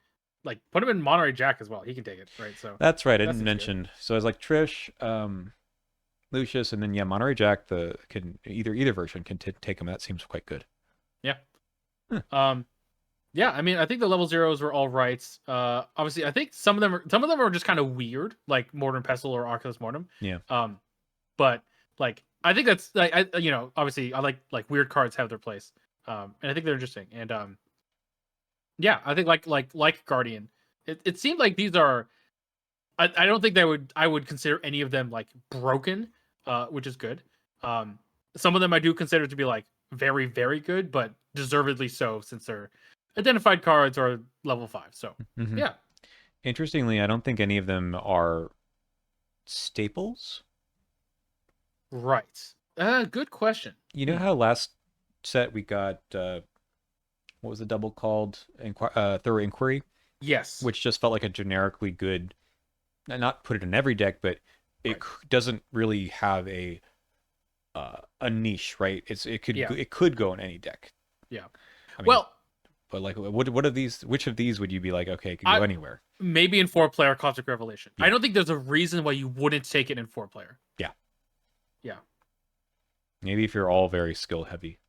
like put him in Monterey Jack as well. He can take it, right? So That's right. I that didn't seems good. mention. So I was like Trish, Lucius, and then yeah, Monterey Jack. The can either version can take him. That seems quite good. Yeah. Huh. Um, Yeah, I mean, I think the level zeros were all right. Obviously, I think some of them are just kind of weird, like Mortem Pestle or Arculus Mortem. Yeah. But like, I think that's like, obviously, I like weird cards have their place. And I think they're interesting. And yeah, I think like Guardian, it seemed like these are. I don't think I would consider any of them like broken, which is good. Um, some of them I do consider to be like very very good, but deservedly so since they're identified cards or level 5. So Hmm. yeah, Interestingly, I don't think any of them are staples. right. Good question. You know Hmm. how last set we got what was the double called? Thorough Inquiry, Yes. which just felt like a generically good. Not put it in every deck, but it Right. doesn't really have a niche, right? Yeah. It could go in any deck. Yeah. I mean, Well, but like, what are these? Which of these would you be like? Okay, it could go I anywhere. maybe in 4 player Cosmic Revelation. I Yeah, don't think there's a reason why you wouldn't take it in 4 player. yeah. Yeah, Maybe if you're all very skill heavy,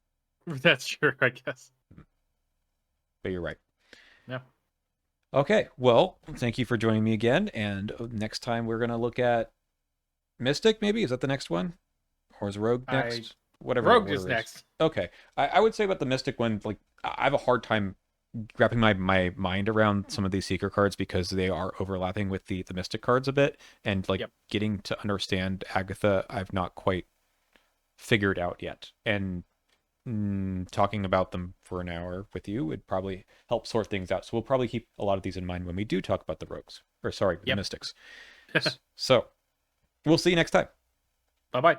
that's true. I guess. but you're right. Yeah. Okay, well, thank you for joining me again. And next time we're gonna look at Mystic. Maybe is that the next one, or is Rogue I next? Whatever that Rogue is order is. next. Okay, I would say about the Mystic one, like I have a hard time wrapping my mind around some of these seeker cards because they are overlapping with the Mystic cards a bit, and like Yep. getting to understand Agatha, I've not quite figured out yet. And talking about them for an hour with you would probably help sort things out. So we'll probably keep a lot of these in mind when we do talk about the rogues, or sorry, the Yep. mystics. So we'll see you next time. Bye bye.